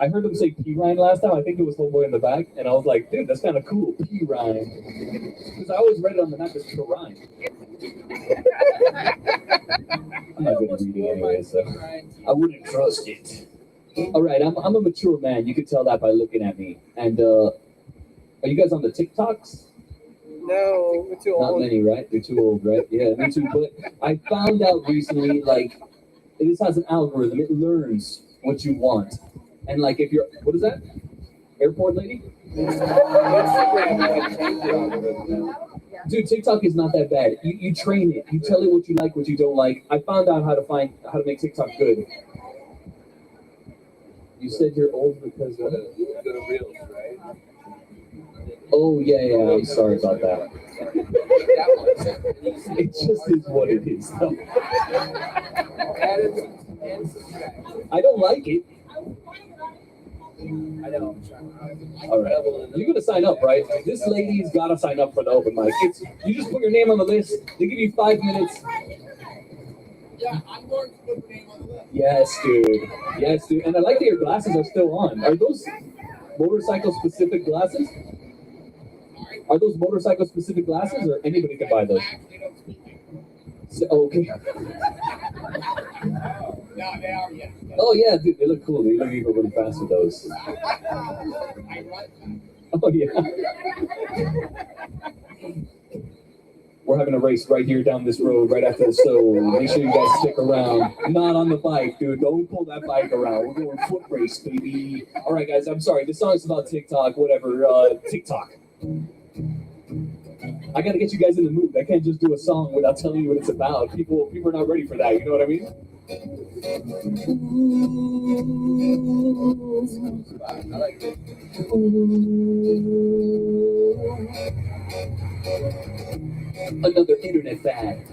I heard him say P-Rhyme last time. I think it was Homeboy in the back. And I was like, dude, that's kind of cool. P-Rhyme. Because I always read it on the map as P-Rhyme. I'm not good at reading anyway, so I wouldn't trust it. All right, I'm a mature man. You can tell that by looking at me. And are you guys on the TikToks? No, we're too Not old. many, right? You're too old, right? Yeah, me too. But I found out recently, like, this has an algorithm. It learns what you want. And like, if you're, what is that? Airport lady? Dude, TikTok is not that bad. You train it. You tell it what you like, what you don't like. I found out how to make TikTok good. You said you're old because of Oh yeah, I'm sorry about that. It just is what it is. I don't like it. All right, you're gonna sign up, right? This lady's gotta sign up for the open mic. You just put your name on the list. They give you 5 minutes. Yeah, I'm going to put your name on the list. Yes, dude. And I like that your glasses are still on. Are those motorcycle-specific glasses? Are those motorcycle-specific glasses, or anybody can buy those? So, okay. No, they are, yeah. Oh yeah, dude, they look cool. They look even really fast with those. I like them. Oh yeah. We're having a race right here down this road, right after the show. Make sure you guys stick around. Not on the bike, dude. Don't pull that bike around. We're going foot race, baby. All right, guys. I'm sorry. This song's about TikTok, whatever. TikTok. I gotta get you guys in the mood. I can't just do a song without telling you what it's about. People are not ready for that. You know what I mean? I like it. Another internet fad.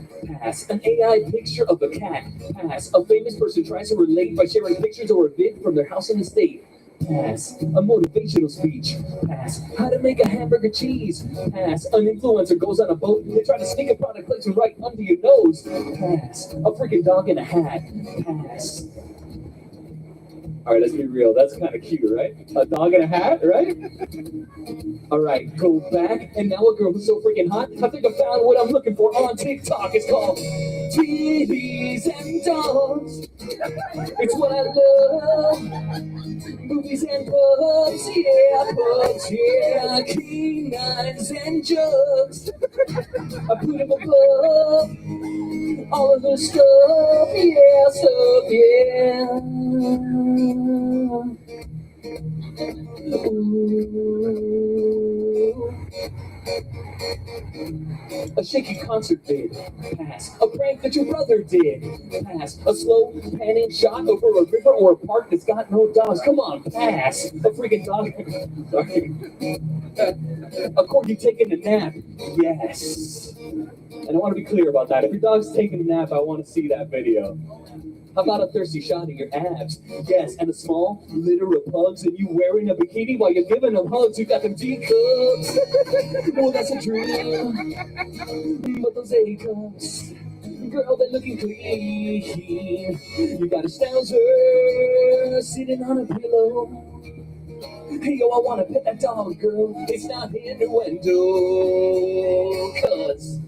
Pass. An AI picture of a cat. Pass. A famous person tries to relate by sharing pictures or a vid from their house and estate. Pass. A motivational speech. Pass. How to make a hamburger cheese. Pass. An influencer goes on a boat and they try to sneak a product placement right under your nose. Pass. A freaking dog in a hat. Pass. All right, let's be real. That's kind of cute, right? A dog in a hat, right? All right, go back. And now a girl who's so freaking hot. I think I found what I'm looking for on TikTok. It's called TVs and Dogs. It's what I love. Movies and pubs, yeah, canines and jugs. I put them above all of the stuff, yeah. Ooh. A shaky concert bid. Pass. A prank that your brother did. Pass. A slow panning shot over a river or a park that's got no dogs. Come on, pass. A freaking dog. Sorry. A corgi taking a nap. Yes. And I want to be clear about that. If your dog's taking a nap, I want to see that video. How about a thirsty shot of your abs? Yes, and a small litter of pugs, and you wearing a bikini while you're giving them hugs. You got them teacups. Oh, that's a dream. But those A-cups, girl, they're looking clean. You got a schnauzer sitting on a pillow. Hey, yo, I want to pet that dog, girl. It's not innuendo, 'cause...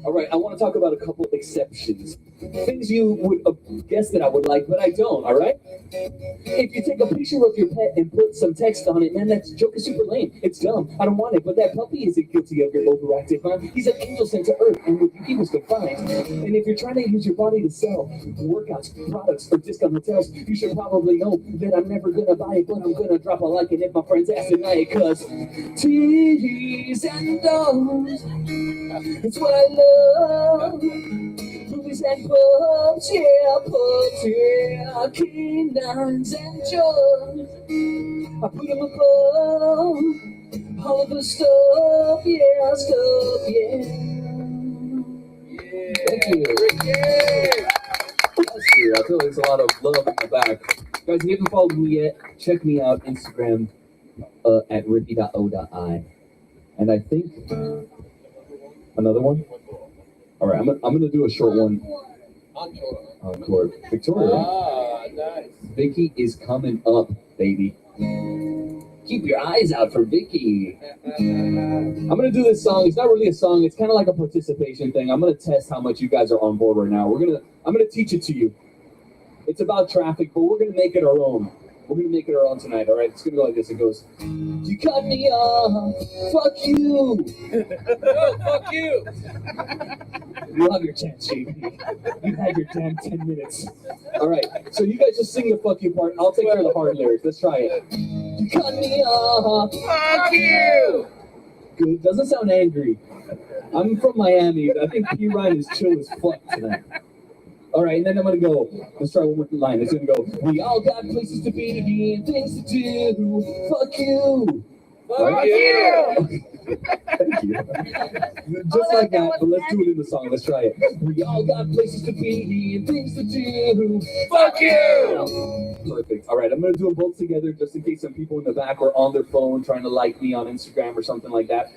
All right, I want to talk about a couple exceptions. Things you would guess that I would like, but I don't, all right? If you take a picture of your pet and put some text on it, man, that joke is super lame. It's dumb. I don't want it, but that puppy isn't guilty of your overactive mind. He's an angel sent to earth, and with you, he was confined. And if you're trying to use your body to sell workouts, products, or discount hotels, you should probably know that I'm never going to buy it, but I'm going to drop a like and hit my friends ass tonight, because TVs and dogs, it's what I love. Movies and pubs, yeah, canines and jugs. I put them above all of the stuff, yeah, Thank you. Bless you. I feel like there's a lot of love in the back. Guys, if you haven't followed me yet, check me out Instagram at ricky.o.i. And I think another one. All right, I'm gonna do a short one. Encore. Victoria. Ah, nice. Vicky is coming up, baby. Keep your eyes out for Vicky. I'm gonna do this song. It's not really a song. It's kind of like a participation thing. I'm gonna test how much you guys are on board right now. I'm gonna teach it to you. It's about traffic, but we're gonna make it our own. We're gonna make it our own tonight. All right? It's gonna go like this. It goes. You cut me off. Fuck you. No, fuck you. You have your chance, JP. You had your damn 10 minutes. All right. So you guys just sing the fuck you part. I'll take care of the hard lyrics. Let's try it. You cut me off. Fuck you. Good. Doesn't sound angry. I'm from Miami. I think P. Ryan is chill as fuck tonight. All right, and then I'm gonna go. Let's try one more line. It's gonna go. We all got places to be and things to do. Fuck you. Fuck you. Thank you. Just like that, but let's do it in the song. Let's try it. We all got places to be and things to do. Fuck you. Perfect. All right, I'm gonna do them both together just in case some people in the back are on their phone trying to like me on Instagram or something like that.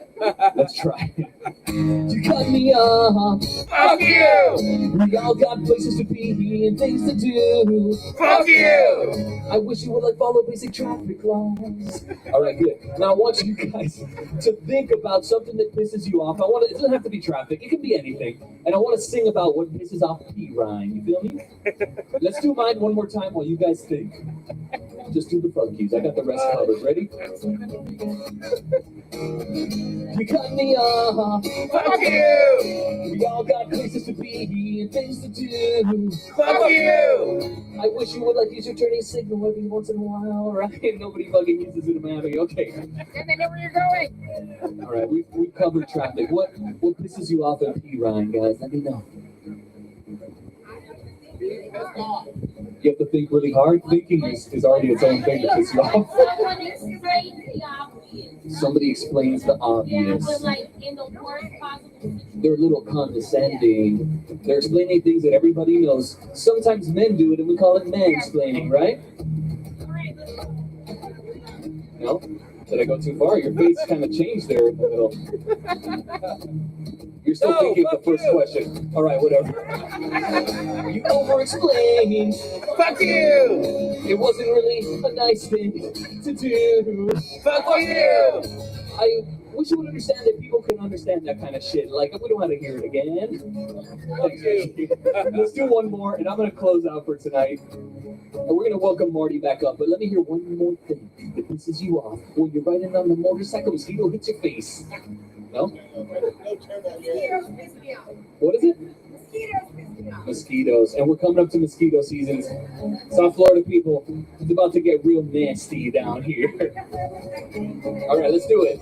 Let's try it. You cut me off. Fuck you. We all got places to be and things to do. Fuck you. I wish you would like follow basic traffic laws. All right, good. Now I want you guys to think about something that pisses you off. It doesn't have to be traffic. It can be anything. And I want to sing about what pisses off P. Ryan. You feel me? Let's do mine one more time while you guys think. Just do the fuck yous. I got the rest covered. Ready? You cut me off. Fuck you. We all got places to be and things to do. Fuck you. I wish you would like use your turning signal every once in a while, right? Nobody fucking uses it in Miami. Okay. And they know where you're going. All right, we've covered traffic. What pisses you off at P. Ryan, guys? Let me know. You have to think really hard. Thinking is already its own thing to piss you off. Someone explains the obvious. Somebody explains the Yeah, obvious. but like in the worst possible situation. They're a little condescending. They're explaining things that everybody knows. Sometimes men do it, and we call it mansplaining, right? No? Did I go too far? Your face kind of changed there in the middle. You're still No, thinking the fuck first you. question. All right, whatever. You over-explained. Fuck you. It wasn't really a nice thing to do. Fuck you. I wish you would understand that people can understand that kind of shit. Like, we don't have to hear it again. Fuck you. Let's do one more, and I'm going to close out for tonight. And we're going to welcome Marty back up. But let me hear one more thing that pisses you off when you're riding on the motorcycle, mosquito hits your face. No? No turn on here. Mosquitoes piss me off. What is it? Mosquitoes piss me off. Mosquitoes. And we're coming up to mosquito seasons. South Florida people, it's about to get real nasty down here. All right, let's do it.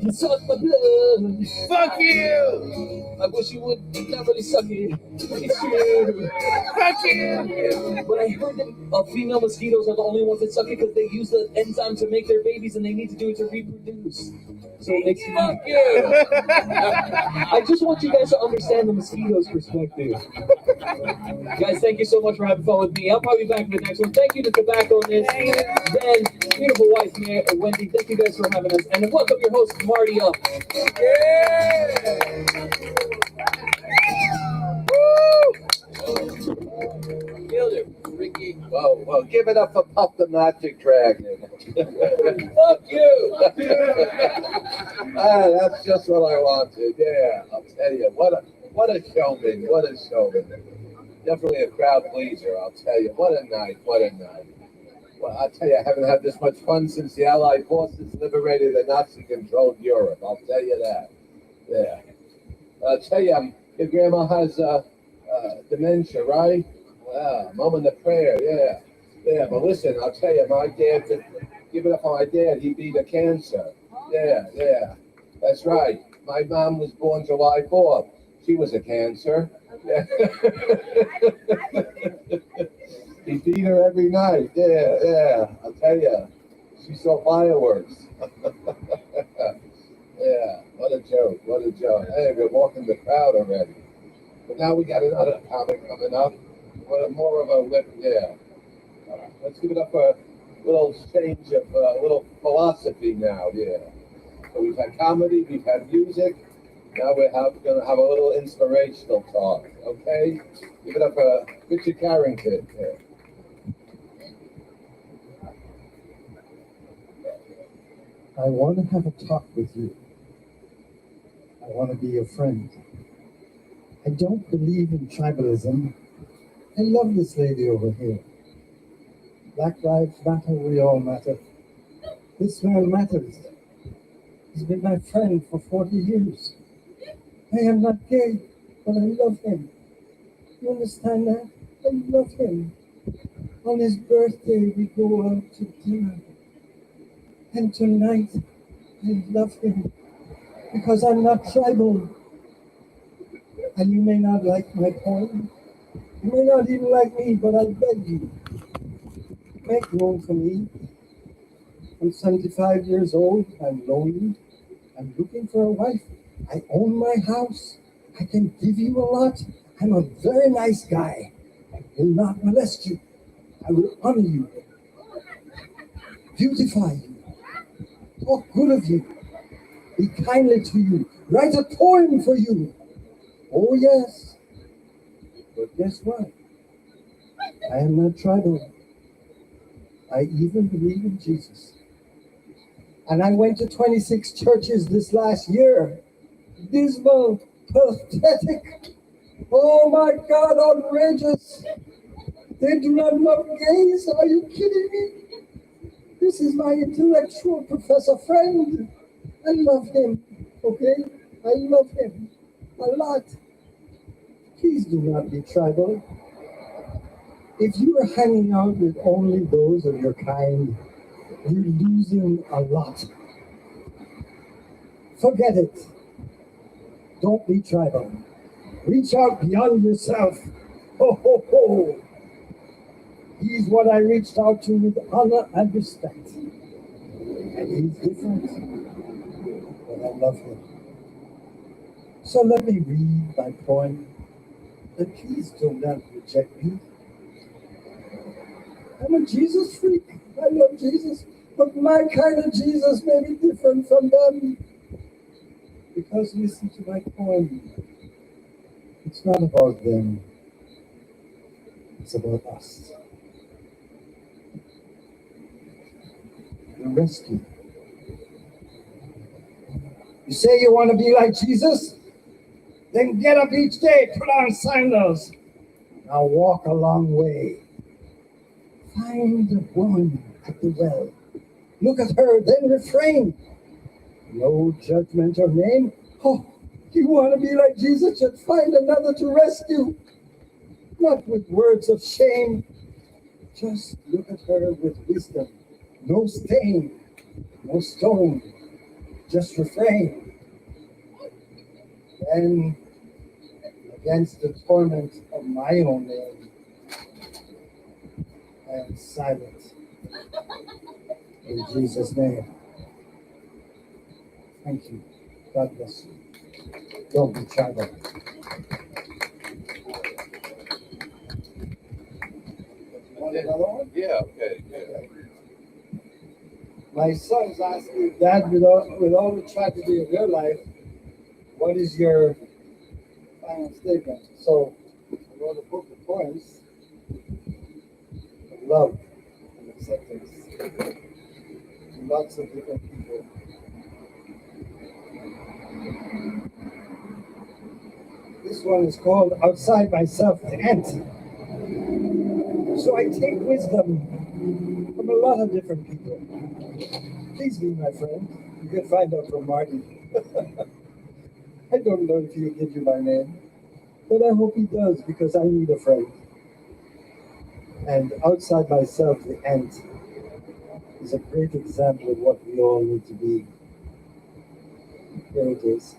You suck my blood. Fuck you. I wish you would not really suck it. It's true. Fuck you. But I heard that female mosquitoes are the only ones that suck it because they use the enzyme to make their babies and they need to do it to reproduce. So it makes Fuck you. I just want you guys to understand the mosquito's perspective. Guys, thank you so much for having fun with me. I'll probably be back for the next one. Thank you to Tobacconist, Ben, beautiful wife, Wendy. Thank you guys for having us. And welcome your host, Marty, up. Killed him, Ricky. Well, give it up for Puff the Magic Dragon. Fuck you. That's just what I wanted. Yeah, I'll tell you. What a showman. What a showman. Definitely a crowd pleaser, I'll tell you. What a night. What a night. Well, I'll tell you, I haven't had this much fun since the Allied forces liberated a Nazi-controlled Europe. I'll tell you that. Yeah. I'll tell you, your grandma has dementia, right? Moment of prayer, yeah. Yeah, but listen, I'll tell you, my dad, give it up for my dad, he beat a cancer. Yeah. That's right. My mom was born July 4th. She was a cancer. Yeah. He feed her every night. Yeah. I'll tell you. She saw fireworks. Yeah, what a joke. Hey, we're walking the crowd already. But now we got another comic coming up. What more of a whip, yeah. Let's give it up for a little change of a little philosophy now, yeah. So we've had comedy, we've had music. Now we're going to have a little inspirational talk, okay? Give it up for Richard Carrington. Yeah. I want to have a talk with you. I want to be your friend. I don't believe in tribalism. I love this lady over here. Black lives matter, we all matter. This man matters. He's been my friend for 40 years. I am not gay, but I love him. You understand that? I love him. On his birthday, we go out to dinner. And tonight, I love him because I'm not tribal. And you may not like my poem. You may not even like me, but I beg you, make room for me. I'm 75 years old. I'm lonely. I'm looking for a wife. I own my house. I can give you a lot. I'm a very nice guy. I will not molest you. I will honor you, beautify you, talk good of you, be kindly to you, write a poem for you. Oh yes, but guess what? I am not tribal. I even believe in Jesus. And I went to 26 churches this last year. Dismal, pathetic. Oh my God, outrageous. They do not love gays. Are you kidding me? This is my intellectual professor friend. I love him, okay? I love him a lot. Please do not be tribal. If you are hanging out with only those of your kind, you're losing a lot. Forget it. Don't be tribal. Reach out beyond yourself. Ho, ho, ho. He's what I reached out to with honor and respect. And he's different, but I love him. So let me read my poem, and please do not reject me. I'm a Jesus freak. I love Jesus, but my kind of Jesus may be different from them. Because listen to my poem. It's not about them. It's about us. The rescue. You say you want to be like Jesus? Then get up each day, put on sandals. Now walk a long way. Find the woman at the well. Look at her, then refrain. No judgment or name. Oh, you want to be like Jesus? Just find another to rescue. Not with words of shame. Just look at her with wisdom. No stain, no stone. Just refrain. Then, against the torment of my own name, I am silent. In Jesus' name. Thank you. God bless you. Don't be tribal. Want another one? Yeah, okay. My son's asking, Dad, with all the tragedy of your life, what is your final statement? So I wrote a book of poems of love and acceptance to lots of different people. This one is called Outside Myself, the Ant. So I take wisdom from a lot of different people. Please be my friend. You can find out from Marty. I don't know if he'll give you my name, but I hope he does because I need a friend. And Outside Myself, the Ant is a great example of what we all need to be. Here it is.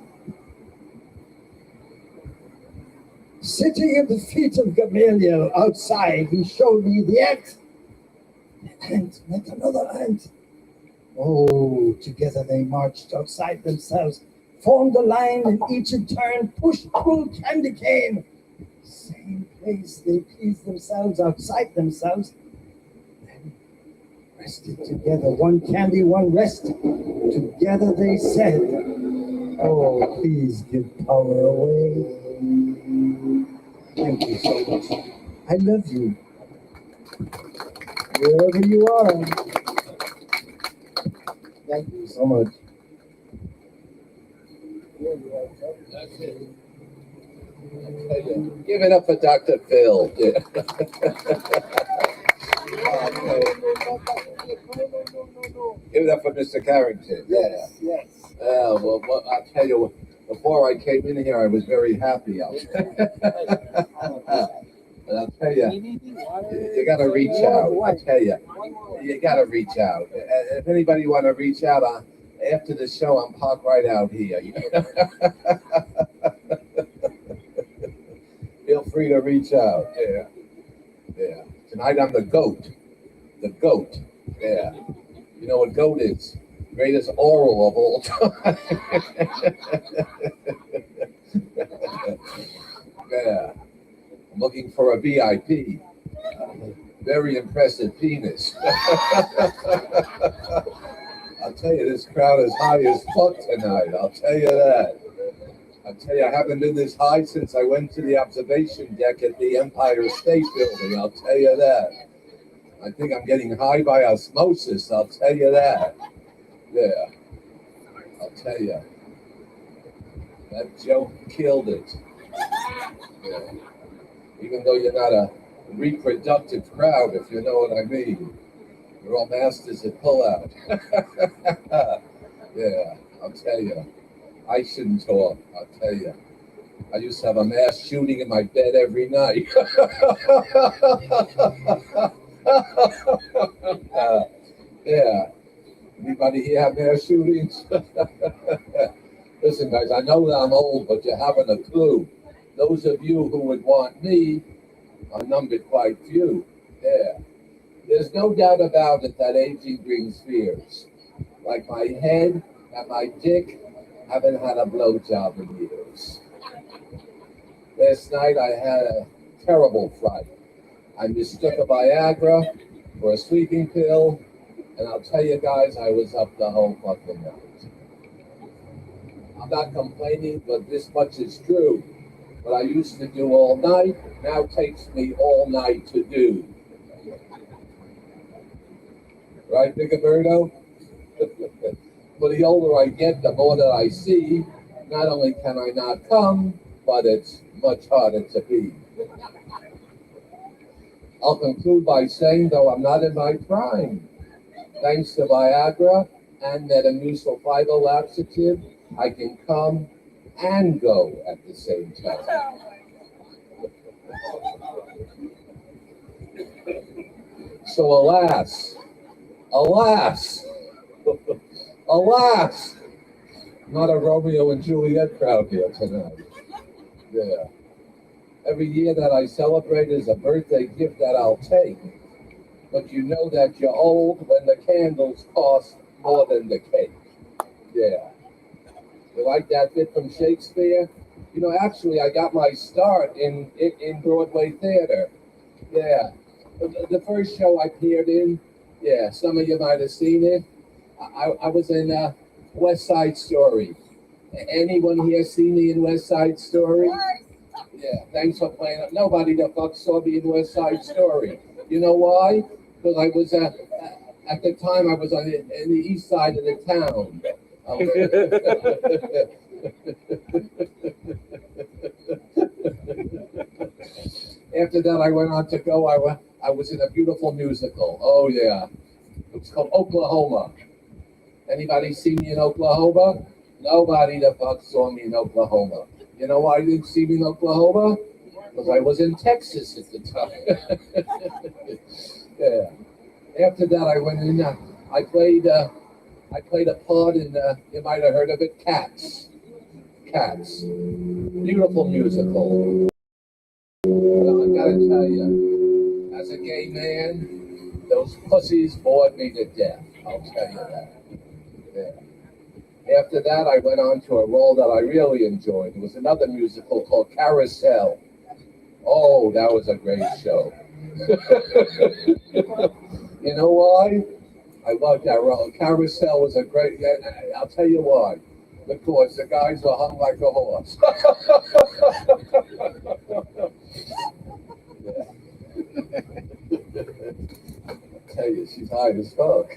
Sitting at the feet of Gamaliel outside, he showed me the ant. An ant met another ant. Oh, together they marched outside themselves, formed a line, and each in turn pushed, pulled candy cane. Same place, they pleased themselves outside themselves. Then rested together, one candy, one rest. Together they said, oh, please give power away. Thank you so much. I love you. Wherever you are. Thank you so much. That's it. Give it up for Dr. Phil. Yeah. Give it up for Mr. Carrington. Yes, yes. Well, I'll tell you, before I came in here, I was very happy. But I'll tell you, you got to reach out. I tell you got to reach out. If anybody want to reach out after the show, I'm parked right out here. Feel free to reach out. Yeah, yeah. Tonight I'm the goat. The goat. Yeah. You know what goat is? Greatest oral of all time. Yeah. I'm looking for a VIP. Very impressive penis. I'll tell you, this crowd is high as fuck tonight. I'll tell you that. I'll tell you, I haven't been this high since I went to the observation deck at the Empire State Building. I'll tell you that. I think I'm getting high by osmosis. I'll tell you that. Yeah. I'll tell you. That joke killed it. Yeah. Even though you're not a reproductive crowd, if you know what I mean. You're all masters at pullout. Yeah, I'll tell you. I shouldn't talk, I'll tell you. I used to have a mass shooting in my bed every night. Yeah. Anybody here have mass shootings? Listen, guys, I know that I'm old, but you haven't a clue. Those of you who would want me are numbered quite few. Yeah. There's no doubt about it that aging brings fears. Like my head and my dick haven't had a blowjob in years. Last night I had a terrible fright. I mistook a Viagra for a sleeping pill, and I'll tell you guys, I was up the whole fucking night. I'm not complaining, but this much is true. What I used to do all night now takes me all night to do. Right, Bigaberto? But the older I get, the more that I see. Not only can I not come, but it's much harder to be. I'll conclude by saying, though I'm not in my prime, thanks to Viagra and Metamucil fiber laxative, I can come and go at the same time. So alas, not a Romeo and Juliet crowd here tonight. Yeah. Every year that I celebrate is a birthday gift that I'll take. But you know that you're old when the candles cost more than the cake. Yeah. You like that bit from Shakespeare? You know, actually, I got my start in Broadway theater. Yeah. The first show I appeared in, yeah, some of you might have seen it. I was in West Side Story. Anyone here see me in West Side Story? Yeah, thanks for playing up. Nobody the fuck saw me in West Side Story. You know why? Because I was at the time I was on the east side of the town. After that, I went on to go. I was in a beautiful musical. Oh yeah, it was called Oklahoma. Anybody see me in Oklahoma? Nobody the fuck saw me in Oklahoma. You know why you didn't see me in Oklahoma? Because I was in Texas at the time. Yeah. After that, I went in. I played a part in. You might have heard of it, Cats. Cats. Beautiful musical. gotta tell you, as a gay man, those pussies bored me to death. I'll tell you that. Yeah. After that, I went on to a role that I really enjoyed. It was another musical called Carousel. Oh, that was a great show. You know why? I loved that role. Carousel was a great. I'll tell you why. Because the guys were hung like a horse. I tell you, she's high as fuck.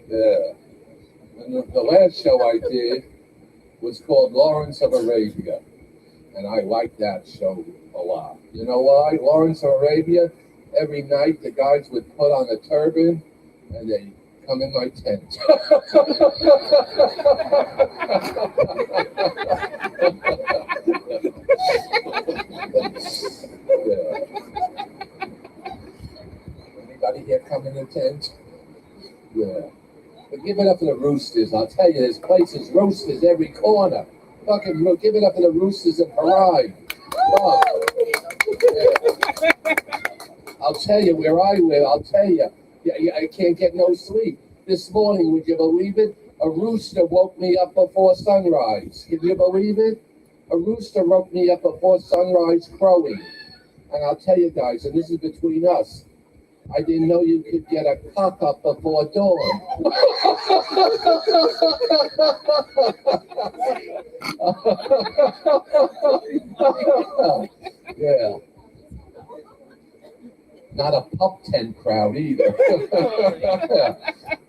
Yeah. And the last show I did was called Lawrence of Arabia. And I liked that show a lot. You know why? Lawrence of Arabia, every night the guys would put on a turban and they come in my tent. Yeah. Anybody here come in the tent? Yeah. But give it up for the roosters. I'll tell you, there's places, roosters every corner. Fucking give it up for the roosters in Parade. Oh. Yeah. I'll tell you where I live. I'll tell you. Yeah, I can't get no sleep. This morning, would you believe it? A rooster woke me up before sunrise. Can you believe it? A rooster woke me up before sunrise crowing. And I'll tell you guys, and this is between us, I didn't know you could get a cock up before dawn. Yeah. Not a pup tent crowd either.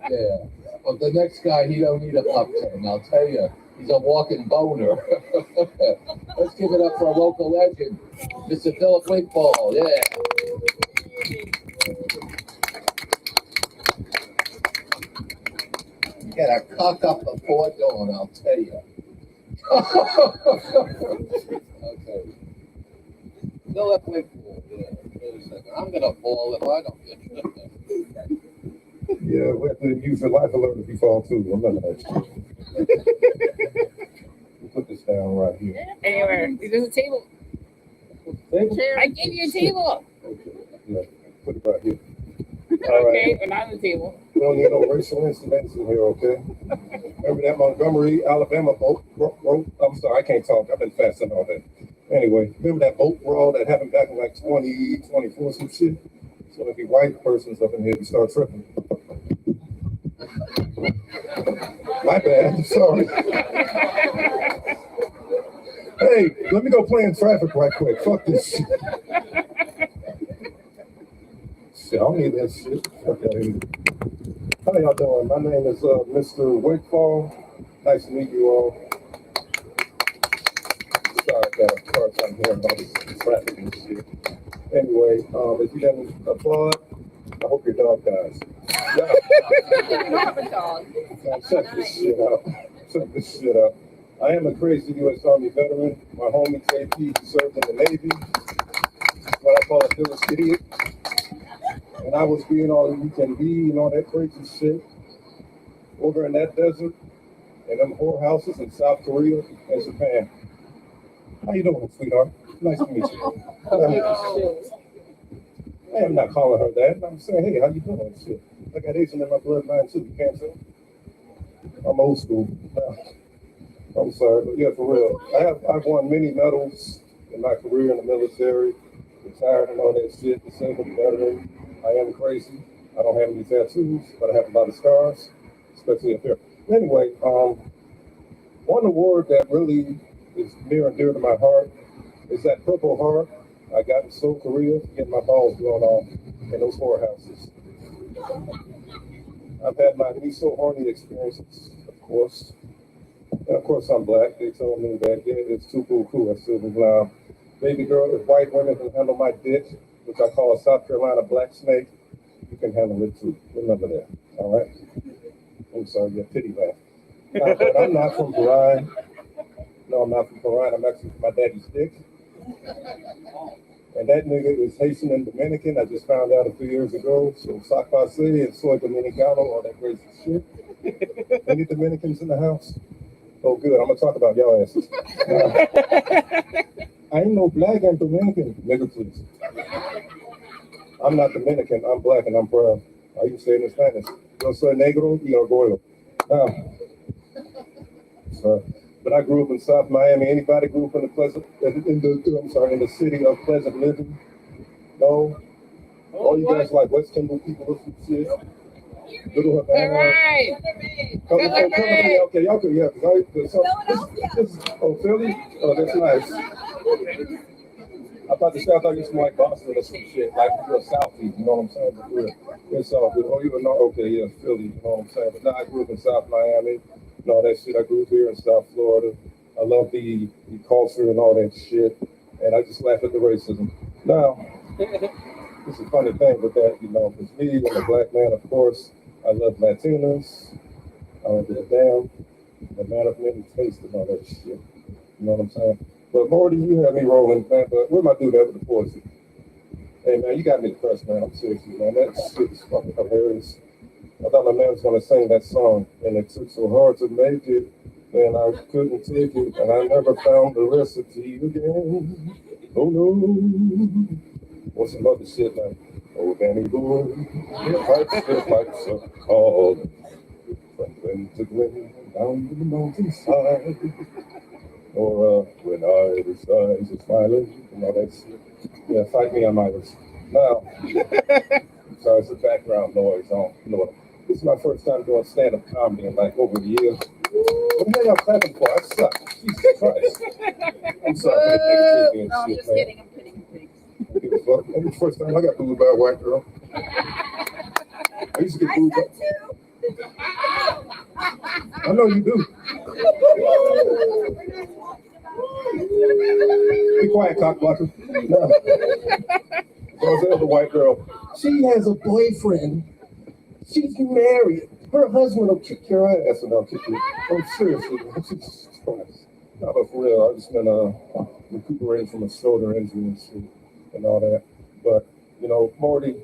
Yeah. But the next guy, he don't need a pup tent, I'll tell you. He's a walking boner. Let's give it up for a local legend, Mr. Philip Winkball. Yeah. Get a cock up before dawn, I'll tell you. Okay. Philip Winkball. Yeah. Wait a second. I'm gonna fall if I don't get it. Yeah, we have to use your life alert if you fall too. Remember that. Put this down right here. Anywhere. There's a table. Table? I gave you a table. Okay. Yeah, put it right here. Okay, but not on the table. We don't need no racial incidents in here, okay? Remember that Montgomery, Alabama boat broke? I'm sorry, I can't talk. I've been fasting all day. Anyway, remember that boat brawl that happened back in like 2024, some shit? So if you white persons up in here, you start tripping. My bad, sorry. Hey, let me go play in traffic right quick. Fuck this shit. Shit, I don't need that shit. Fuck out of here. How y'all doing? My name is Mr. Wakefall. Nice to meet you all. Sorry, I got a car I'm hearing about this traffic and shit. Anyway, if you didn't applaud, I hope your dog dies. Yeah. You don't have a dog. Now, check this shit out. Check this shit out. I am a crazy U.S. Army veteran. My homie JP served in the Navy. What I call a village idiot. And I was being all you can be and all that crazy shit over in that desert and them whorehouses in South Korea and Japan. How you doing, sweetheart? Nice to meet you. I am not calling her that. I'm saying, hey, how you doing? Shit. I got Asian in my bloodline too. You can't say. I'm old school. I'm sorry, but yeah, for real. I've won many medals in my career in the military, retired and all that shit, disabled veteran. I am crazy. I don't have any tattoos, but I have a lot of scars, especially up here. Anyway, one award that really is near and dear to my heart is that Purple Heart I got in Seoul, Korea, getting my balls blown off in those whorehouses. I've had my me so horny experiences, of course. And of course, I'm black. They told me that, yeah, it's too cool. I said, well, baby girl, if white women can handle my dick, which I call a South Carolina black snake, you can handle it too. Remember that, all right? I'm sorry, your pity laugh. But I'm not from Bahrain. No, I'm not from Bahrain. I'm actually from my daddy's dick. And that nigga is Haitian and Dominican. I just found out a few years ago. So Sac Passe and Soy Dominicano, all that crazy shit. Any Dominicans in the house? Oh, good. I'm going to talk about y'all asses. I I ain't no black and Dominican, nigga, please. I'm not Dominican, I'm black and I'm proud. I even say it in Spanish. Yo soy negro y orgullo. So, but I grew up in South Miami. Anybody grew up in the city of Pleasant Living? No? All you guys like West Temple people or some shit? Little Havana. Right. Okay, y'all could, yeah. Oh, Philly? Oh, that's nice. I thought the South, I used to like Boston or some shit, like real Southeast, you know what I'm saying? But it's all good. Oh, you know, okay, yeah, Philly, you know what I'm saying? But now I grew up in South Miami and all that shit. I grew up here in South Florida. I love the culture and all that shit. And I just laugh at the racism. Now, it's a funny thing with that, you know, because me, I'm a black man, of course. I love Latinos. I don't give a damn. The man of many tastes and all that shit. You know what I'm saying? But Morty, you had me rolling, man. But where my dude at with the poison? Hey, man, you got me depressed, man. I'm serious, man. That shit is fucking hilarious. I thought my man was going to sing that song, and it took so hard to make it, and I couldn't take it, and I never found the recipe again. Oh, no. What's some other shit like, oh, Danny Boy, the pipes are called. From Glen to Glen, down to the mountainside. Or when Irish eyes are smiling, and all that shit. Yeah, fight me on Irish. Now, sorry, it's the background noise on. You know what? This is my first time doing stand-up comedy in like over a year. What the hell y'all clapping for? I suck. Jesus Christ. I'm sorry for the negativity and No, I'm shit, just man. kidding. I'm kidding. That was the first time I got booed by a white girl. I used to get booed by. I know you do. Be quiet, cockblocker. No. So I was the white girl. She has a boyfriend. She's married. Her husband will kick your ass and I'll kick you. I'm seriously. Jesus Christ. No, but for real, I've just been recuperating from a shoulder injury and shit and all that. But, you know, Morty,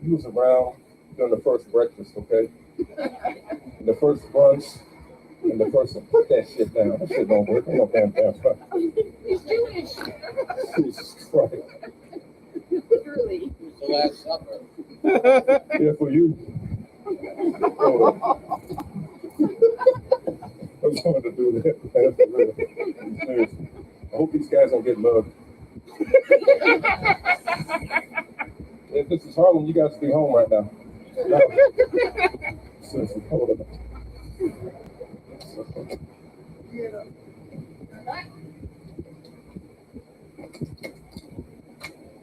you was around during the first breakfast, okay? And the first brunch, and the first one. Put that shit down. That shit don't work. Ain't no damn fun. He's Jewish. Jesus Christ. Truly. The Last Supper. Yeah, for you. Oh. I just wanted to do that. Man, for real. Seriously. I hope these guys don't get mugged. If this is Harlem, you guys be home right now. No. Seriously, hold on.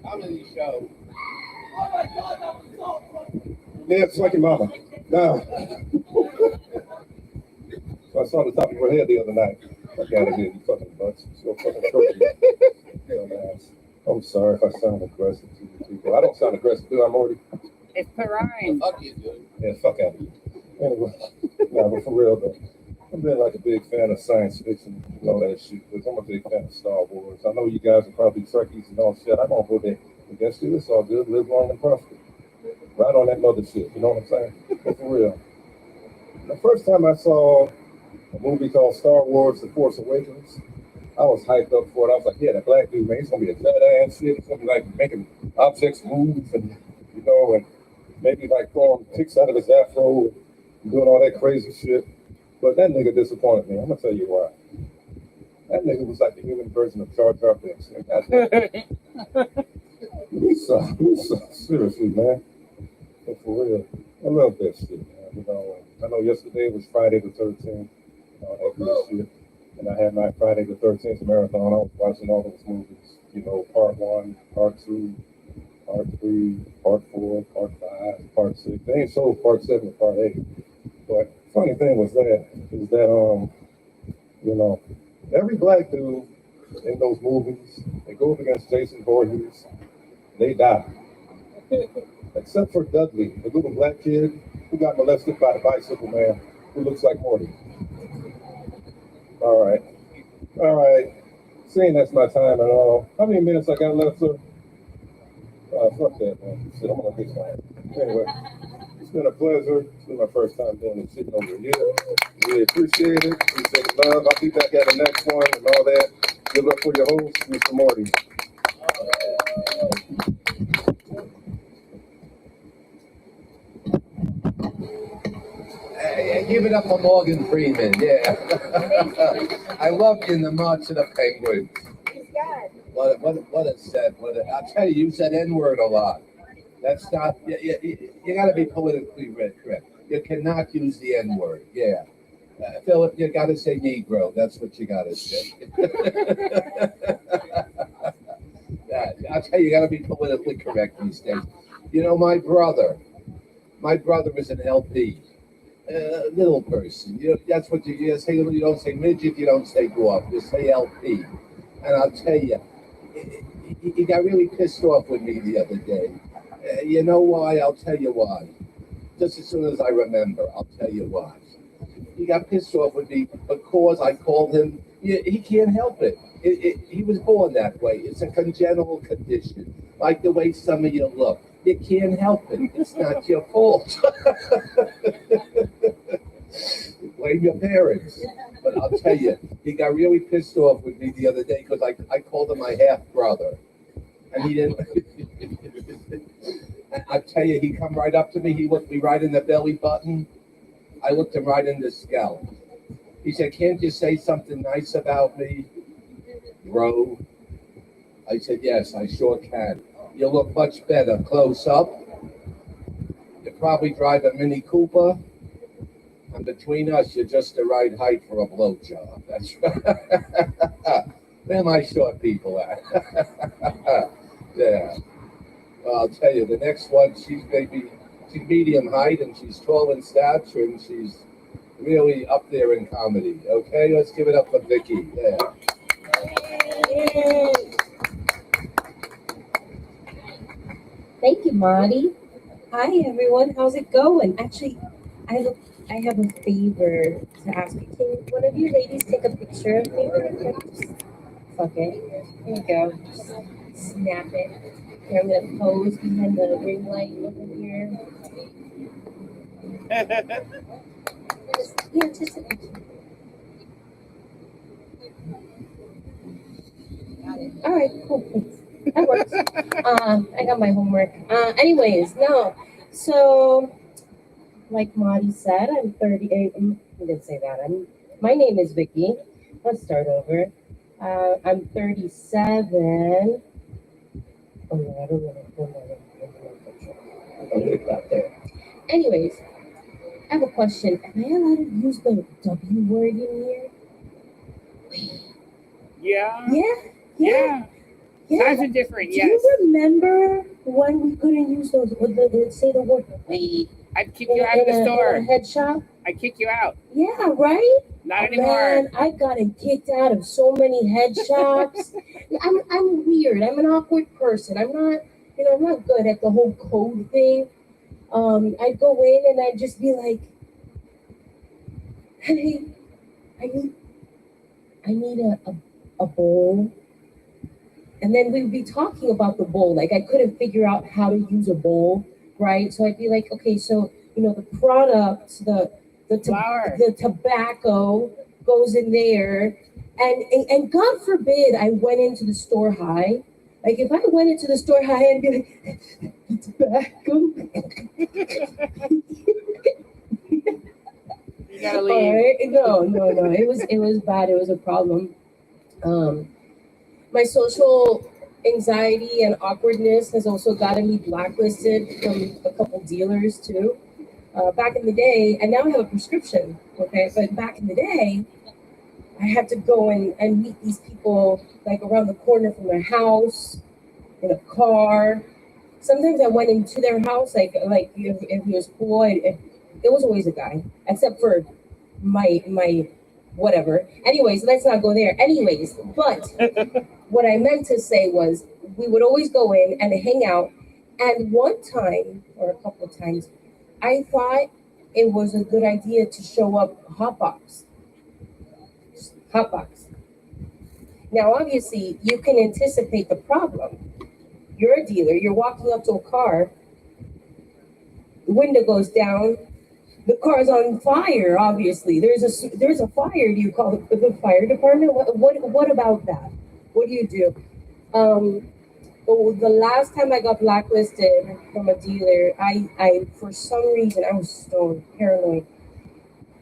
How many shows? Yeah, it's like your mama. Now, so I saw the top of her head the other night. I got it here, you fucking butts. So fucking crazy. Dumbass. I'm sorry if I sound aggressive to you people. I don't sound aggressive, do I, Morty? It's Perrine. Fuck you, dude. Yeah, fuck out of you. Anyway, nah, but for real though, I've been like a big fan of science fiction and all that shit. Because I'm a big fan of Star Wars. I know you guys are probably Trekkies and all shit. I'm gonna go there against you. It's all good. Live long and prosper. Right on that mother shit. You know what I'm saying? But for real. The first time I saw a movie called Star Wars: The Force Awakens, I was hyped up for it. I was like, yeah, that black dude, man, he's gonna be a Jedi and shit. He's gonna be like making objects move and you know, and maybe like throwing ticks out of his afro and doing all that crazy shit. But that nigga disappointed me. I'm gonna tell you why. That nigga was like the human version of Jar Jar Binks. He's so seriously, man. But for real, I love that shit, man. You know, I know yesterday was Friday the 13th, all that good shit. And I had my Friday the 13th marathon. I was watching all those movies, you know, part 1, part 2, part 3, part 4, part 5, part 6. They ain't sold part 7 and part 8. But funny thing was that, you know, every black dude in those movies, they go up against Jason Voorhees, they die. Except for Dudley, the little black kid who got molested by the bicycle man who looks like Morty. All right. Seeing that's my time and all. How many minutes I got left, sir? Fuck that, man. Shit, I'm gonna get time. Anyway, it's been a pleasure. It's been my first time doing this shit over here. Really appreciate it. Appreciate the love. I'll be back at the next one and all that. Good luck for your host, Mr. Marty. Hey, give it up for Morgan Freeman, yeah. I love you in the March of the Penguin. What a set. I'll tell you, you said N-word a lot. That's not, you gotta be politically correct. You cannot use the N-word, yeah. Philip, you gotta say Negro, that's what you gotta say. I'll tell you, you gotta be politically correct these days. You know, my brother is an LP. Little person. That's what you say. You don't say midget, you don't say dwarf, you say LP. And I'll tell you, he got really pissed off with me the other day. You know why? I'll tell you why. Just as soon as I remember, I'll tell you why. He got pissed off with me because I called him. He can't help it. He was born that way. It's a congenital condition, like the way some of you look. You can't help it. It's not your fault. Blame your parents. But I'll tell you, he got really pissed off with me the other day because I called him my half brother, and he didn't. I tell you, he come right up to me. He looked me right in the belly button. I looked him right in the scalp. He said, "Can't you say something nice about me, bro?" I said, "Yes, I sure can. You look much better close up. You probably drive a Mini Cooper. And between us, you're just the right height for a blowjob." That's right. Where my short people at? Yeah. Well, I'll tell you, the next one, she's medium height and she's tall in stature and she's really up there in comedy. Okay, let's give it up for Vicky. Yeah. Thank you, Marty. Hi, everyone. How's it going? Actually, I have a favor to ask you. Can one of you ladies take a picture of me really quick? Okay. There you go. Just snap it. Here, I'm gonna pose behind the ring light over here. Just a picture. Got it. All right, cool. Thanks. That works. I got my homework. Anyways, no. So, like Marty said, I'm 38. I didn't say that. My name is Vicky. Let's start over. I'm 37. Oh, no, I don't know. I'll leave it out there. Anyways, I have a question. Am I allowed to use the W word in here? Yeah. Yeah. Times are different, Do yes. you remember when we couldn't use those, say the word wait? I'd kick you out of the store. In a head shop? I'd kick you out. Yeah, right? Not anymore. Man, I've gotten kicked out of so many head shops. I'm weird. I'm an awkward person. I'm not good at the whole code thing. I'd go in and I'd just be like, "Hey, I need a bowl." And then we'd be talking about the bowl. Like I couldn't figure out how to use a bowl, right? So I'd be like, okay, so the product, the tobacco goes in there, and God forbid I went into the store high. Like if I went into the store high and be like, tobacco. You gotta leave. Right? No. It was bad. It was a problem. My social anxiety and awkwardness has also gotten me blacklisted from a couple dealers too. Back in the day, and now I have a prescription, okay? But back in the day, I had to go and meet these people like around the corner from their house, in a car. Sometimes I went into their house, like if he was cool, it was always a guy, except for my whatever. Anyways, let's not go there. Anyways, but what I meant to say was we would always go in and hang out. And one time, or a couple of times, I thought it was a good idea to show up hotbox. Now, obviously, you can anticipate the problem. You're a dealer. You're walking up to a car. The window goes down. The car's on fire. Obviously, there's a fire. Do you call the fire department? What about that? what do you do? The last time I got blacklisted from a dealer, I for some reason I was stoned, paranoid,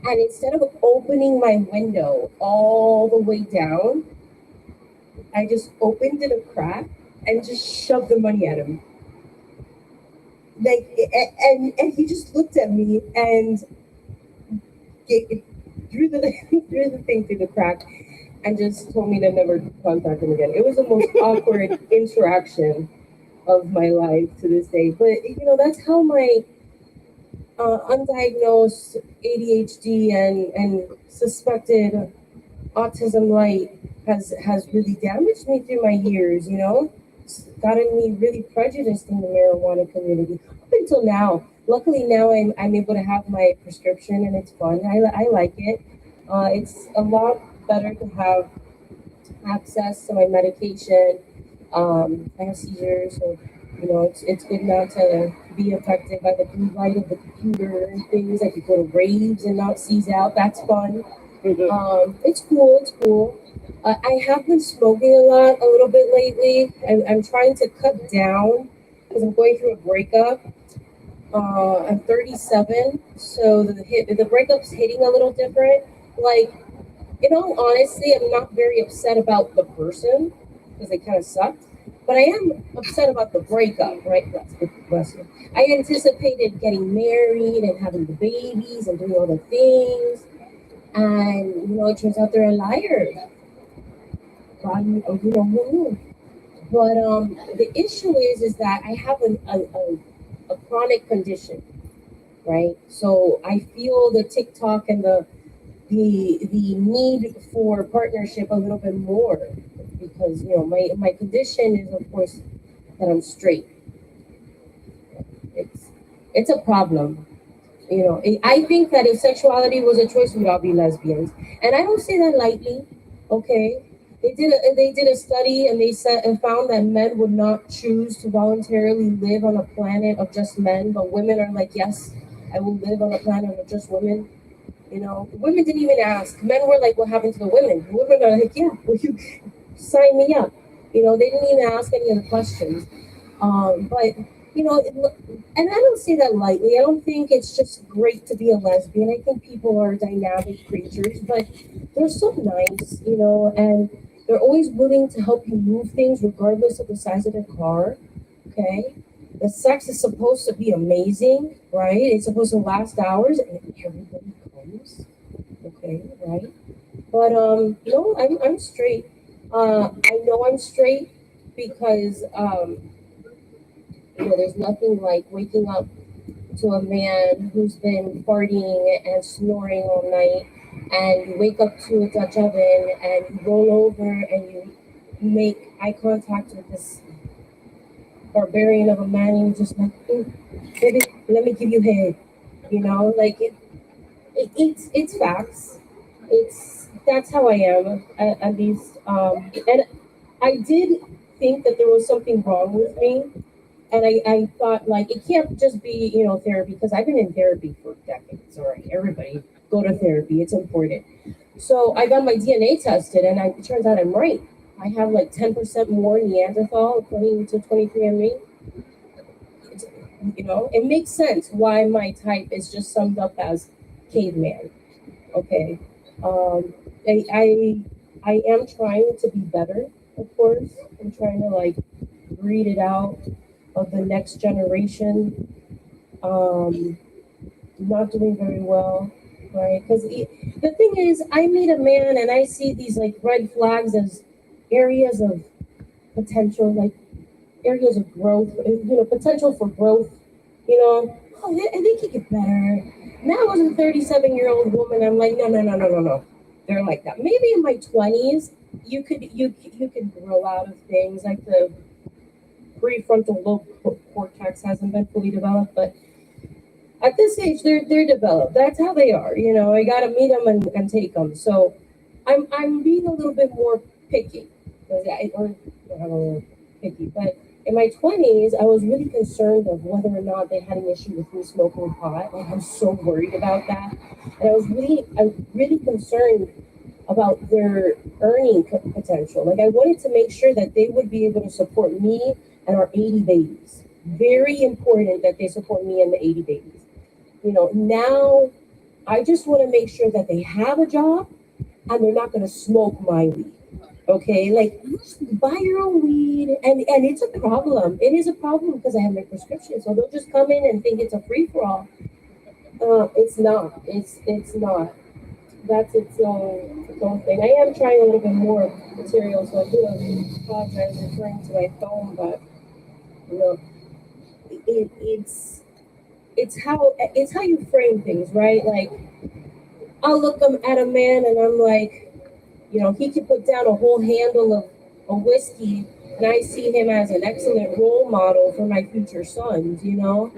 and instead of opening my window all the way down, I just opened it a crack and just shoved the money at him. Like, and he just looked at me and threw the threw the thing through the crack and just told me to never contact him again. It was the most awkward interaction of my life to this day. But that's how my undiagnosed ADHD and suspected autism light has really damaged me through my years. It's gotten me really prejudiced in the marijuana community up until now. Luckily now I'm able to have my prescription and it's fun. I like it. It's a lot better to have access to my medication. I have seizures, so it's good not to be affected by the blue light of the computer and things. I could go to raves and not seize out. That's fun. It's cool. It's cool. I have been smoking a little bit lately. I'm trying to cut down because I'm going through a breakup. I'm 37, so the breakup's hitting a little different. Like, in all honesty, I'm not very upset about the person because they kind of sucked, but I am upset about the breakup, right? Bless you. I anticipated getting married and having the babies and doing all the things, and it turns out they're a liar. God, who knew? But the issue is that I have a chronic condition, right? So I feel the TikTok and the need for partnership a little bit more because my condition is of course that I'm straight. It's a problem. I think that if sexuality was a choice, we'd all be lesbians, and I don't say that lightly. Okay, they did a study and they found that men would not choose to voluntarily live on a planet of just men, but women are like, yes, I will live on a planet of just women. Women didn't even ask. Men were like, what happened to the women? Women are like, yeah, will you sign me up? They didn't even ask any of the questions. But and I don't say that lightly. I don't think it's just great to be a lesbian. I think people are dynamic creatures, but they're so nice, and they're always willing to help you move things regardless of the size of their car. Okay. The sex is supposed to be amazing, right? It's supposed to last hours and everybody comes. Okay, right? But no, I'm straight. I know I'm straight because there's nothing like waking up to a man who's been farting and snoring all night, and you wake up to a Dutch oven and you roll over and you make eye contact with this barbarian of a man, and you just like, baby, let me give you head. Like it's facts. That's how I am at least. And I did think that there was something wrong with me. And I thought, like, it can't just be, therapy, because I've been in therapy for decades. All right, everybody go to therapy. It's important. So I got my DNA tested, and it turns out I'm right. I have like 10% more Neanderthal according to 23andMe. It makes sense why my type is just summed up as caveman. Okay. I am trying to be better, of course. I'm trying to like breed it out of the next generation. Not doing very well, right? Because the thing is, I meet a man and I see these like red flags as areas of potential, like areas of growth, potential for growth. Oh, they could get better. Now as a 37-year-old woman, I'm like, no. They're like that. Maybe in my 20s, you could grow out of things like the prefrontal lobe cortex hasn't been fully developed, but at this age they're developed. That's how they are. I gotta meet them and take them. So I'm being a little bit more picky, picky. But in my 20s, I was really concerned of whether or not they had an issue with me smoking pot. Like, I'm so worried about that, and I'm really concerned about their earning potential. Like I wanted to make sure that they would be able to support me and our 80 babies. Very important that they support me and the 80 babies. You know, now I just want to make sure that they have a job and they're not going to smoke my weed. Okay, like buy your own weed, and it's a problem. It is a problem because I have my prescription, so they'll just come in and think it's a free for all. It's not. It's not. That's its own thing. I am trying a little bit more material, so I do apologize referring to my phone, but you know, it's how you frame things, right? Like I'll look at a man and I'm like, you know, he could put down a whole handle of a whiskey, and I see him as an excellent role model for my future sons. You know,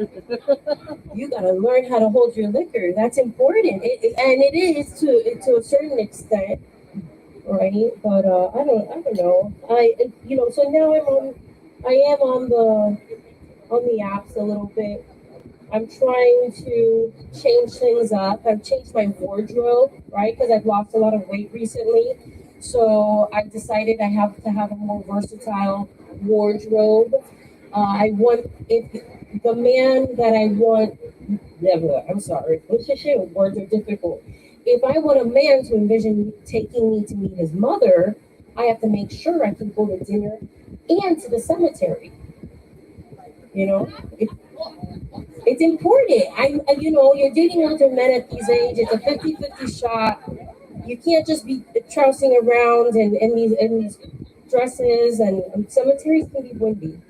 you got to learn how to hold your liquor. That's important, and it is to a certain extent, right? But I don't know. So now I am on the apps a little bit. I'm trying to change things up. I've changed my wardrobe, right? Because I've lost a lot of weight recently. So I decided I have to have a more versatile wardrobe. I want if the man that I want. Never. I'm sorry. Words are difficult. If I want a man to envision taking me to meet his mother, I have to make sure I can go to dinner and to the cemetery. You know, it's important. You're dating older men at these age. It's a 50-50 shot. You can't just be trouncing around in these dresses, and cemeteries can be windy.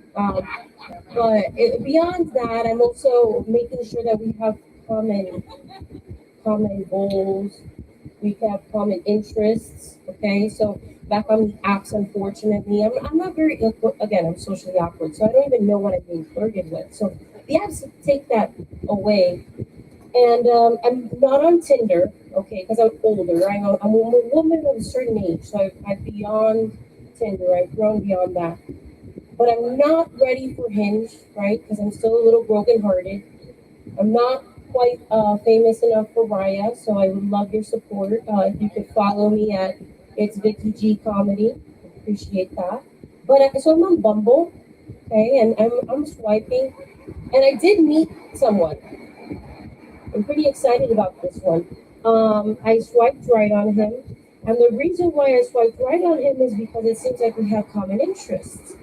Beyond that, I'm also making sure that we have common goals. We have common interests. Okay, so back on the apps, unfortunately, I'm not very again. I'm socially awkward, so I don't even know what I'm being flirted with. So the apps take that away. And I'm not on Tinder, okay, because I'm older. I'm a woman of a certain age, so I'm beyond Tinder. I've grown beyond that. But I'm not ready for Hinge, right? Because I'm still a little brokenhearted. I'm not quite famous enough for Raya, so I would love your support. If you could follow me at It's Vicky G Comedy, appreciate that. So I'm on Bumble, okay, and I'm swiping, and I did meet someone. I'm pretty excited about this one. I swiped right on him, and the reason why I swiped right on him is because it seems like we have common interests.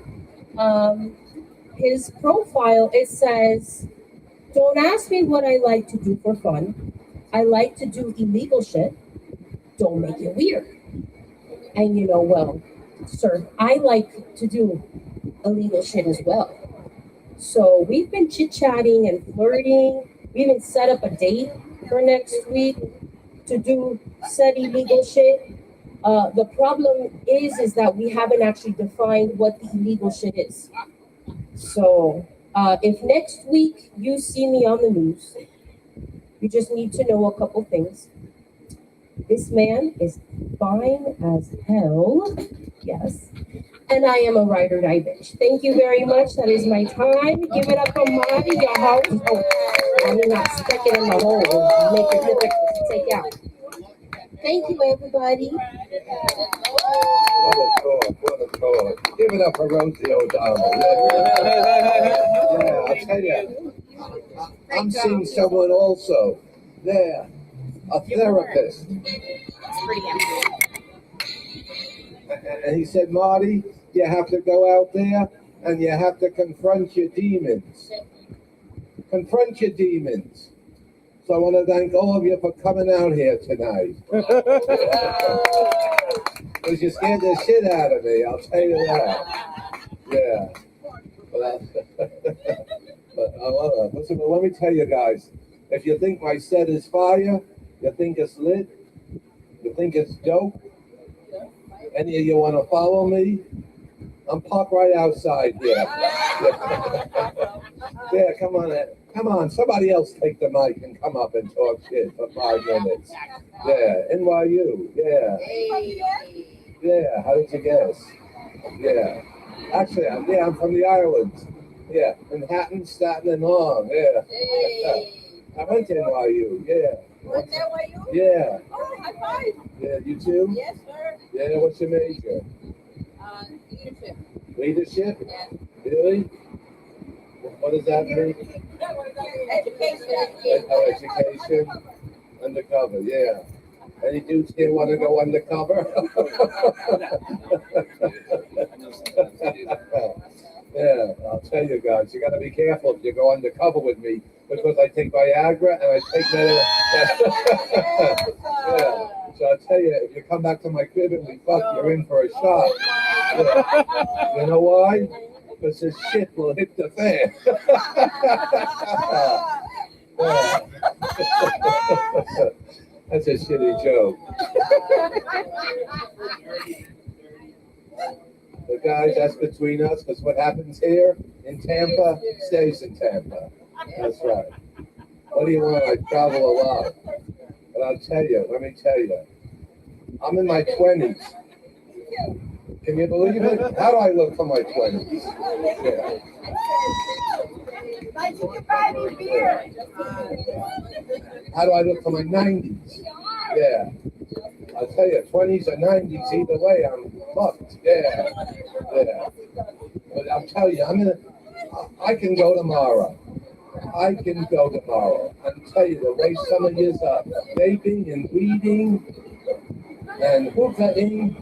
His profile, it says, "Don't ask me what I like to do for fun. I like to do illegal shit. Don't make it weird." And well, sir, I like to do illegal shit as well. So we've been chit-chatting and flirting. We even set up a date for next week to do said illegal shit. The problem is that we haven't actually defined what the illegal shit is. So if next week you see me on the news, you just need to know a couple things. This man is fine as hell. Yes. And I am a ride or die bitch. Thank you very much. That is my time. Give it up for Marty, your house. Oh, I'm not sticking in the hole. Make it difficult to take out. Thank you, everybody. What a call. Give it up for Rosie O'Donnell. Yeah, I'll tell you. I'm seeing someone also. There. A therapist. And he said, "Marty, you have to go out there and you have to confront your demons. Confront your demons." So I want to thank all of you for coming out here tonight. Because you scared the shit out of me, I'll tell you that. Yeah. Listen, let me tell you guys, if you think my set is fire, you think it's lit, you think it's dope, any of you want to follow me? I'm parked right outside here. Yeah, come on. Come on, somebody else take the mic and come up and talk shit for 5 minutes. Yeah, NYU. Yeah. Yeah, how did you guess? Yeah. Actually, I'm from the islands. Yeah, Manhattan, Staten, and Long. Yeah. I went to NYU. Yeah. What's NYU? Yeah. Oh, high five. Yeah, you too? Yes, sir. Yeah, what's your major? Leadership. Leadership? Yeah. Really? What does that mean? Education. Oh, education? Undercover, yeah. Any dudes here want to go undercover? Yeah, I'll tell you guys, you got to be careful if you go undercover with me because I take Viagra and I take that. Yeah. So I'll tell you, if you come back to my crib and we fuck, you're in for a shot. Yeah. You know why? Because this shit will hit the fan. Yeah. That's a shitty joke. But guys, that's between us, because what happens here in Tampa stays in Tampa. That's right. What do you want? I travel a lot. But I'll tell you, let me tell you, I'm in my 20s. Can you believe it? How do I look for my 20s? Yeah. How do I look for my 90s? Yeah. I'll tell you, 20s or 90s, either way, I'm fucked. Yeah. Yeah. But I'll tell you, I can go tomorrow. I can go tomorrow. I'll tell you, the way some of yous are vaping and weeding and hookahing,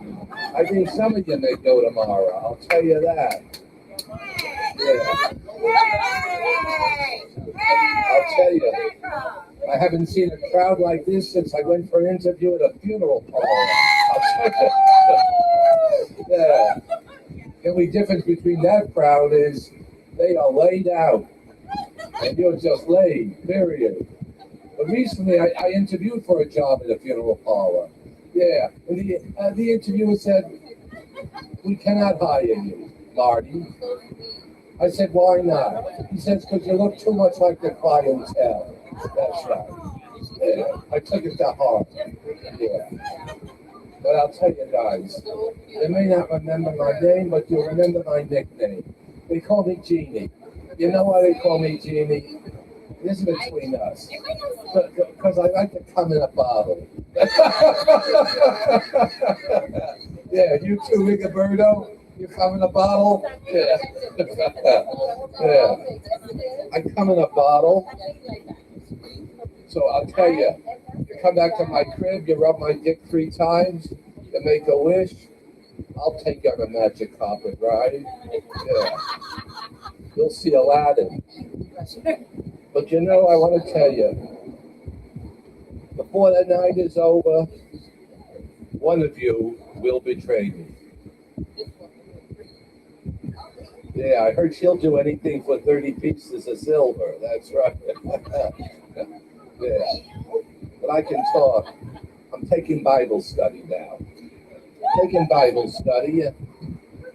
I think some of you may go tomorrow. I'll tell you that. Yeah. I'll tell you, I haven't seen a crowd like this since I went for an interview at a funeral parlor. I'll tell you. Yeah. The only difference between that crowd is they are laid out. And you're just laid, period. But recently, I interviewed for a job at a funeral parlor. Yeah. And the interviewer said, "We cannot hire you, Marty." I said, "Why not?" He says, "Because you look too much like the clientele." That's right. Yeah. I took it to heart. Yeah. But I'll tell you guys, you may not remember my name, but you'll remember my nickname. They call me Genie. You know why they call me Genie? This is between us. Because I like to come in a bottle. Yeah, you too, Rigoberto? You come in a bottle? Yeah. Yeah. I come in a bottle. So I'll tell you, you come back to my crib, you rub my dick 3 times, you make a wish, I'll take you on a magic carpet ride. Yeah. You'll see Aladdin. But you know, I want to tell you, before the night is over, one of you will betray me. Yeah, I heard she'll do anything for 30 pieces of silver. That's right. Yeah. But I can talk. I'm taking Bible study now. Taking Bible study.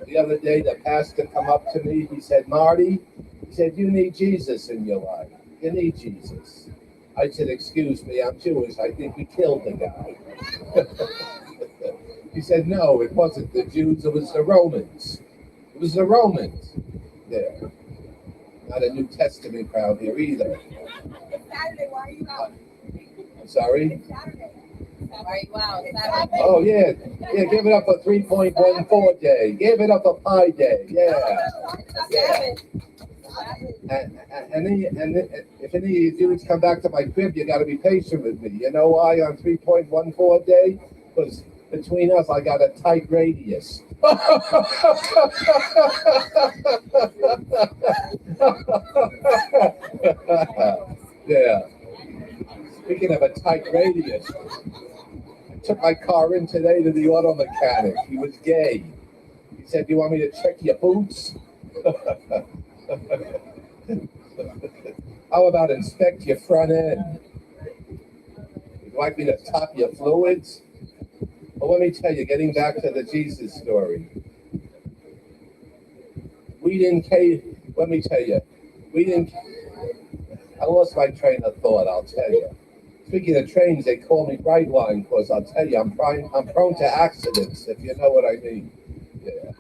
The other day, the pastor come up to me. He said, "Marty," he said, "you need Jesus in your life. You need Jesus." I said, "Excuse me, I'm Jewish. I think we killed the guy." He said, "No, it wasn't the Jews. It was the Romans. It was the Romans." Yeah. Not a New Testament crowd here either. I'm sorry? Oh, yeah. Yeah, give it up for 3.14 day. Give it up for Pi Day. Yeah. Yeah. And if any of you dudes come back to my crib, you got to be patient with me. You know why on 3.14 day? Because between us, I got a tight radius. Yeah. Speaking of a tight radius, I took my car in today to the auto mechanic. He was gay. He said, "Do you want me to check your boots?" How about inspect your front end? Would you like me to top your fluids? Well, let me tell you, getting back to the Jesus story. Let me tell you, I lost my train of thought, I'll tell you. Speaking of trains, they call me Brightline because I'll tell you, I'm prone to accidents, if you know what I mean. Yeah.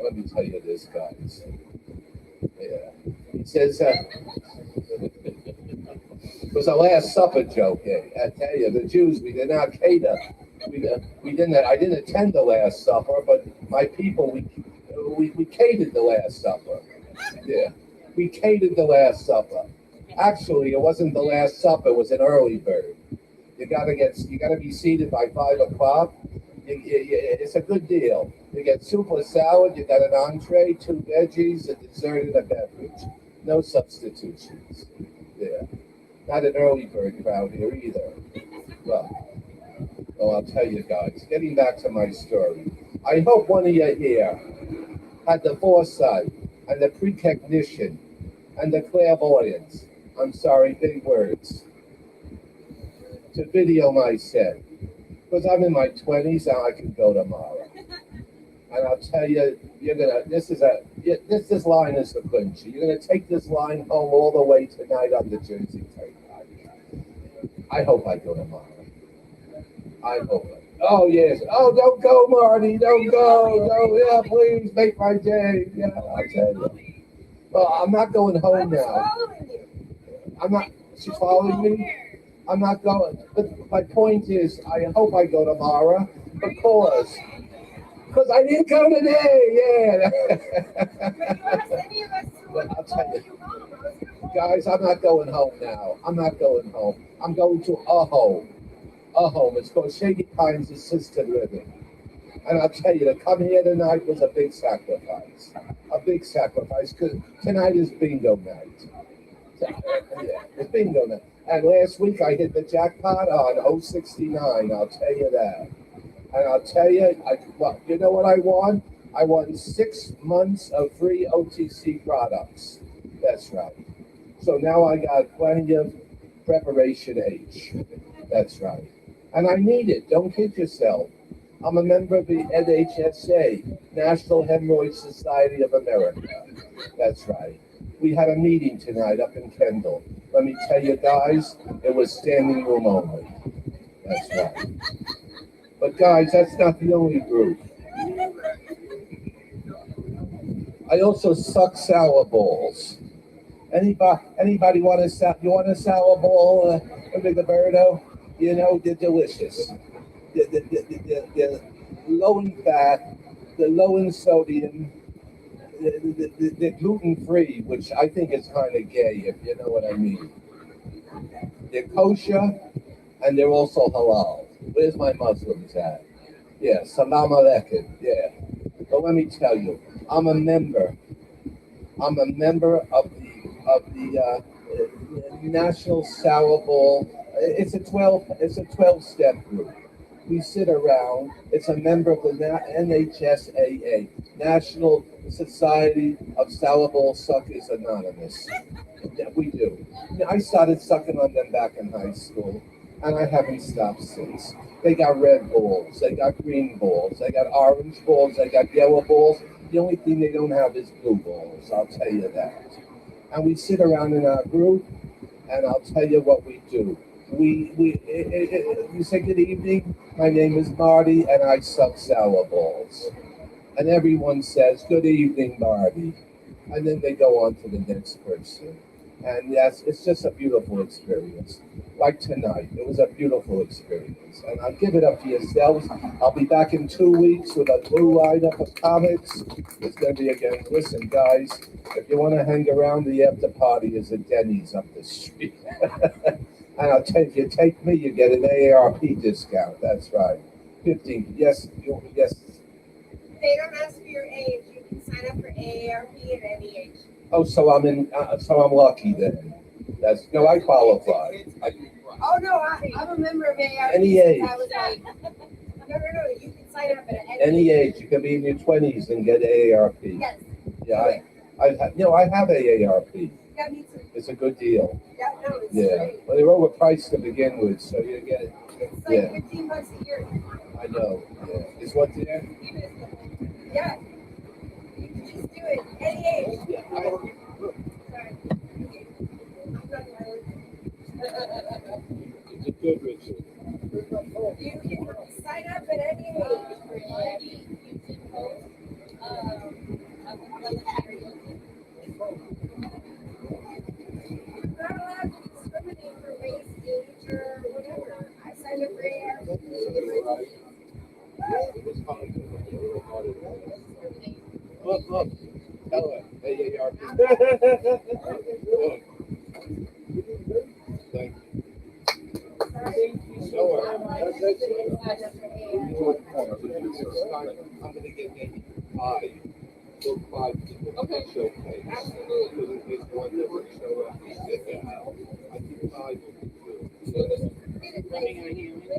Let me tell you this, guys. Yeah. He says, it was a Last Supper joke. I tell you, the Jews, we did not cater we didn't. I didn't attend the Last Supper, but my people we catered the Last Supper. Yeah, we catered the Last Supper. Actually, it wasn't the Last Supper; it was an early bird. You gotta be seated by 5 o'clock. It's a good deal. You get soup or salad. You got an entree, 2 veggies, a dessert, and a beverage. No substitutions. Yeah, not an early bird crowd here either. Well, I'll tell you guys. Getting back to my story, I hope one of you here had the foresight and the precognition and the clairvoyance. I'm sorry, big words. To video my set. Because I'm in my 20s and I can go tomorrow. And I'll tell you, this line is the clincher. You're gonna take this line home all the way tonight on the Jersey Turnpike. I hope I go tomorrow. I hope. Oh yes. Oh, don't go, Marty. Don't go. No, yeah, please make my day. Yeah, I'll tell you. Well, I'm not going home now. I'm not. She's following me. I'm not going. But my point is, I hope I go tomorrow because I didn't go today. Yeah. But I'll tell you, guys, I'm not going home now. I'm not going home. I'm going to a home. A home. It's called Shady Pines Assisted Living. And I'll tell you, to come here tonight was a big sacrifice. A big sacrifice, because tonight is bingo night. Yeah, it's bingo night. And last week I hit the jackpot on 069, I'll tell you that. And I'll tell you, you know what I won? I won 6 months of free OTC products. That's right. So now I got plenty of preparation H. That's right. And I need it. Don't kid yourself. I'm a member of the NHSA, National Hemorrhoid Society of America. That's right. We had a meeting tonight up in Kendall. Let me tell you guys, it was standing room only. That's right. But guys, that's not the only group. I also suck sour balls. Anybody want a sour ball, Roberto? You know, they're delicious. They're low in fat, they're low in sodium, they're gluten-free, which I think is kind of gay, if you know what I mean. They're kosher, and they're also halal. Where's my Muslims at? Yeah, salam alaikum, yeah. But let me tell you, I'm a member of the National Sour Ball. It's a 12-step group. We sit around. It's a member of the NHSAA, National Society of Sour Ball Suckers Anonymous. We do. I started sucking on them back in high school, and I haven't stopped since. They got red balls, they got green balls, they got orange balls, they got yellow balls. The only thing they don't have is blue balls, I'll tell you that. And we sit around in our group, and I'll tell you what we do. We say good evening. My name is Marty, and I suck sour balls. And everyone says good evening, Marty, and then they go on to the next person. And yes, it's just a beautiful experience. Like tonight, it was a beautiful experience. And I'll give it up to yourselves. I'll be back in 2 weeks with a new lineup of comics. It's going to be again. Listen, guys, if you want to hang around, the after party is at Denny's up the street. And I'll tell you, if you take me, you get an AARP discount. That's right. 15. Yes, yes. They don't ask for your age. You can sign up for AARP at any age. Oh, so I'm lucky then. I qualify. Oh no, I'm a member of AARP. Any age. I was like, no, you can sign up at any age. You can be in your 20s and get AARP. Yes. Yeah, I have AARP. Yeah, me too. It's a good deal. Yeah, no, it's great. Well, they're overpriced to begin with, so you get it. It's like $15 a year. I know. Yeah. Is what there? Yeah. You can just do it any age. Yeah, Sorry. it's a good Richard. You can sign up at any age. I'm not allowed to discriminate for race, age, or whatever. I signed up for AARP. Look. Tell her. Hey, yeah, Thank you. Show her. I'm gonna get maybe 5. Look, 5 people. Okay. Showcase. Absolutely. There's one that will show up. I think 5 will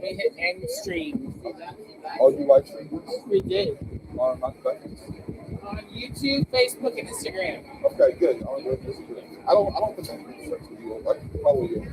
We hit end stream. Oh, you like streamers? We did. On Tobacconist? On YouTube, Facebook, and Instagram. Okay, good. I don't think I'm research you. I can follow you.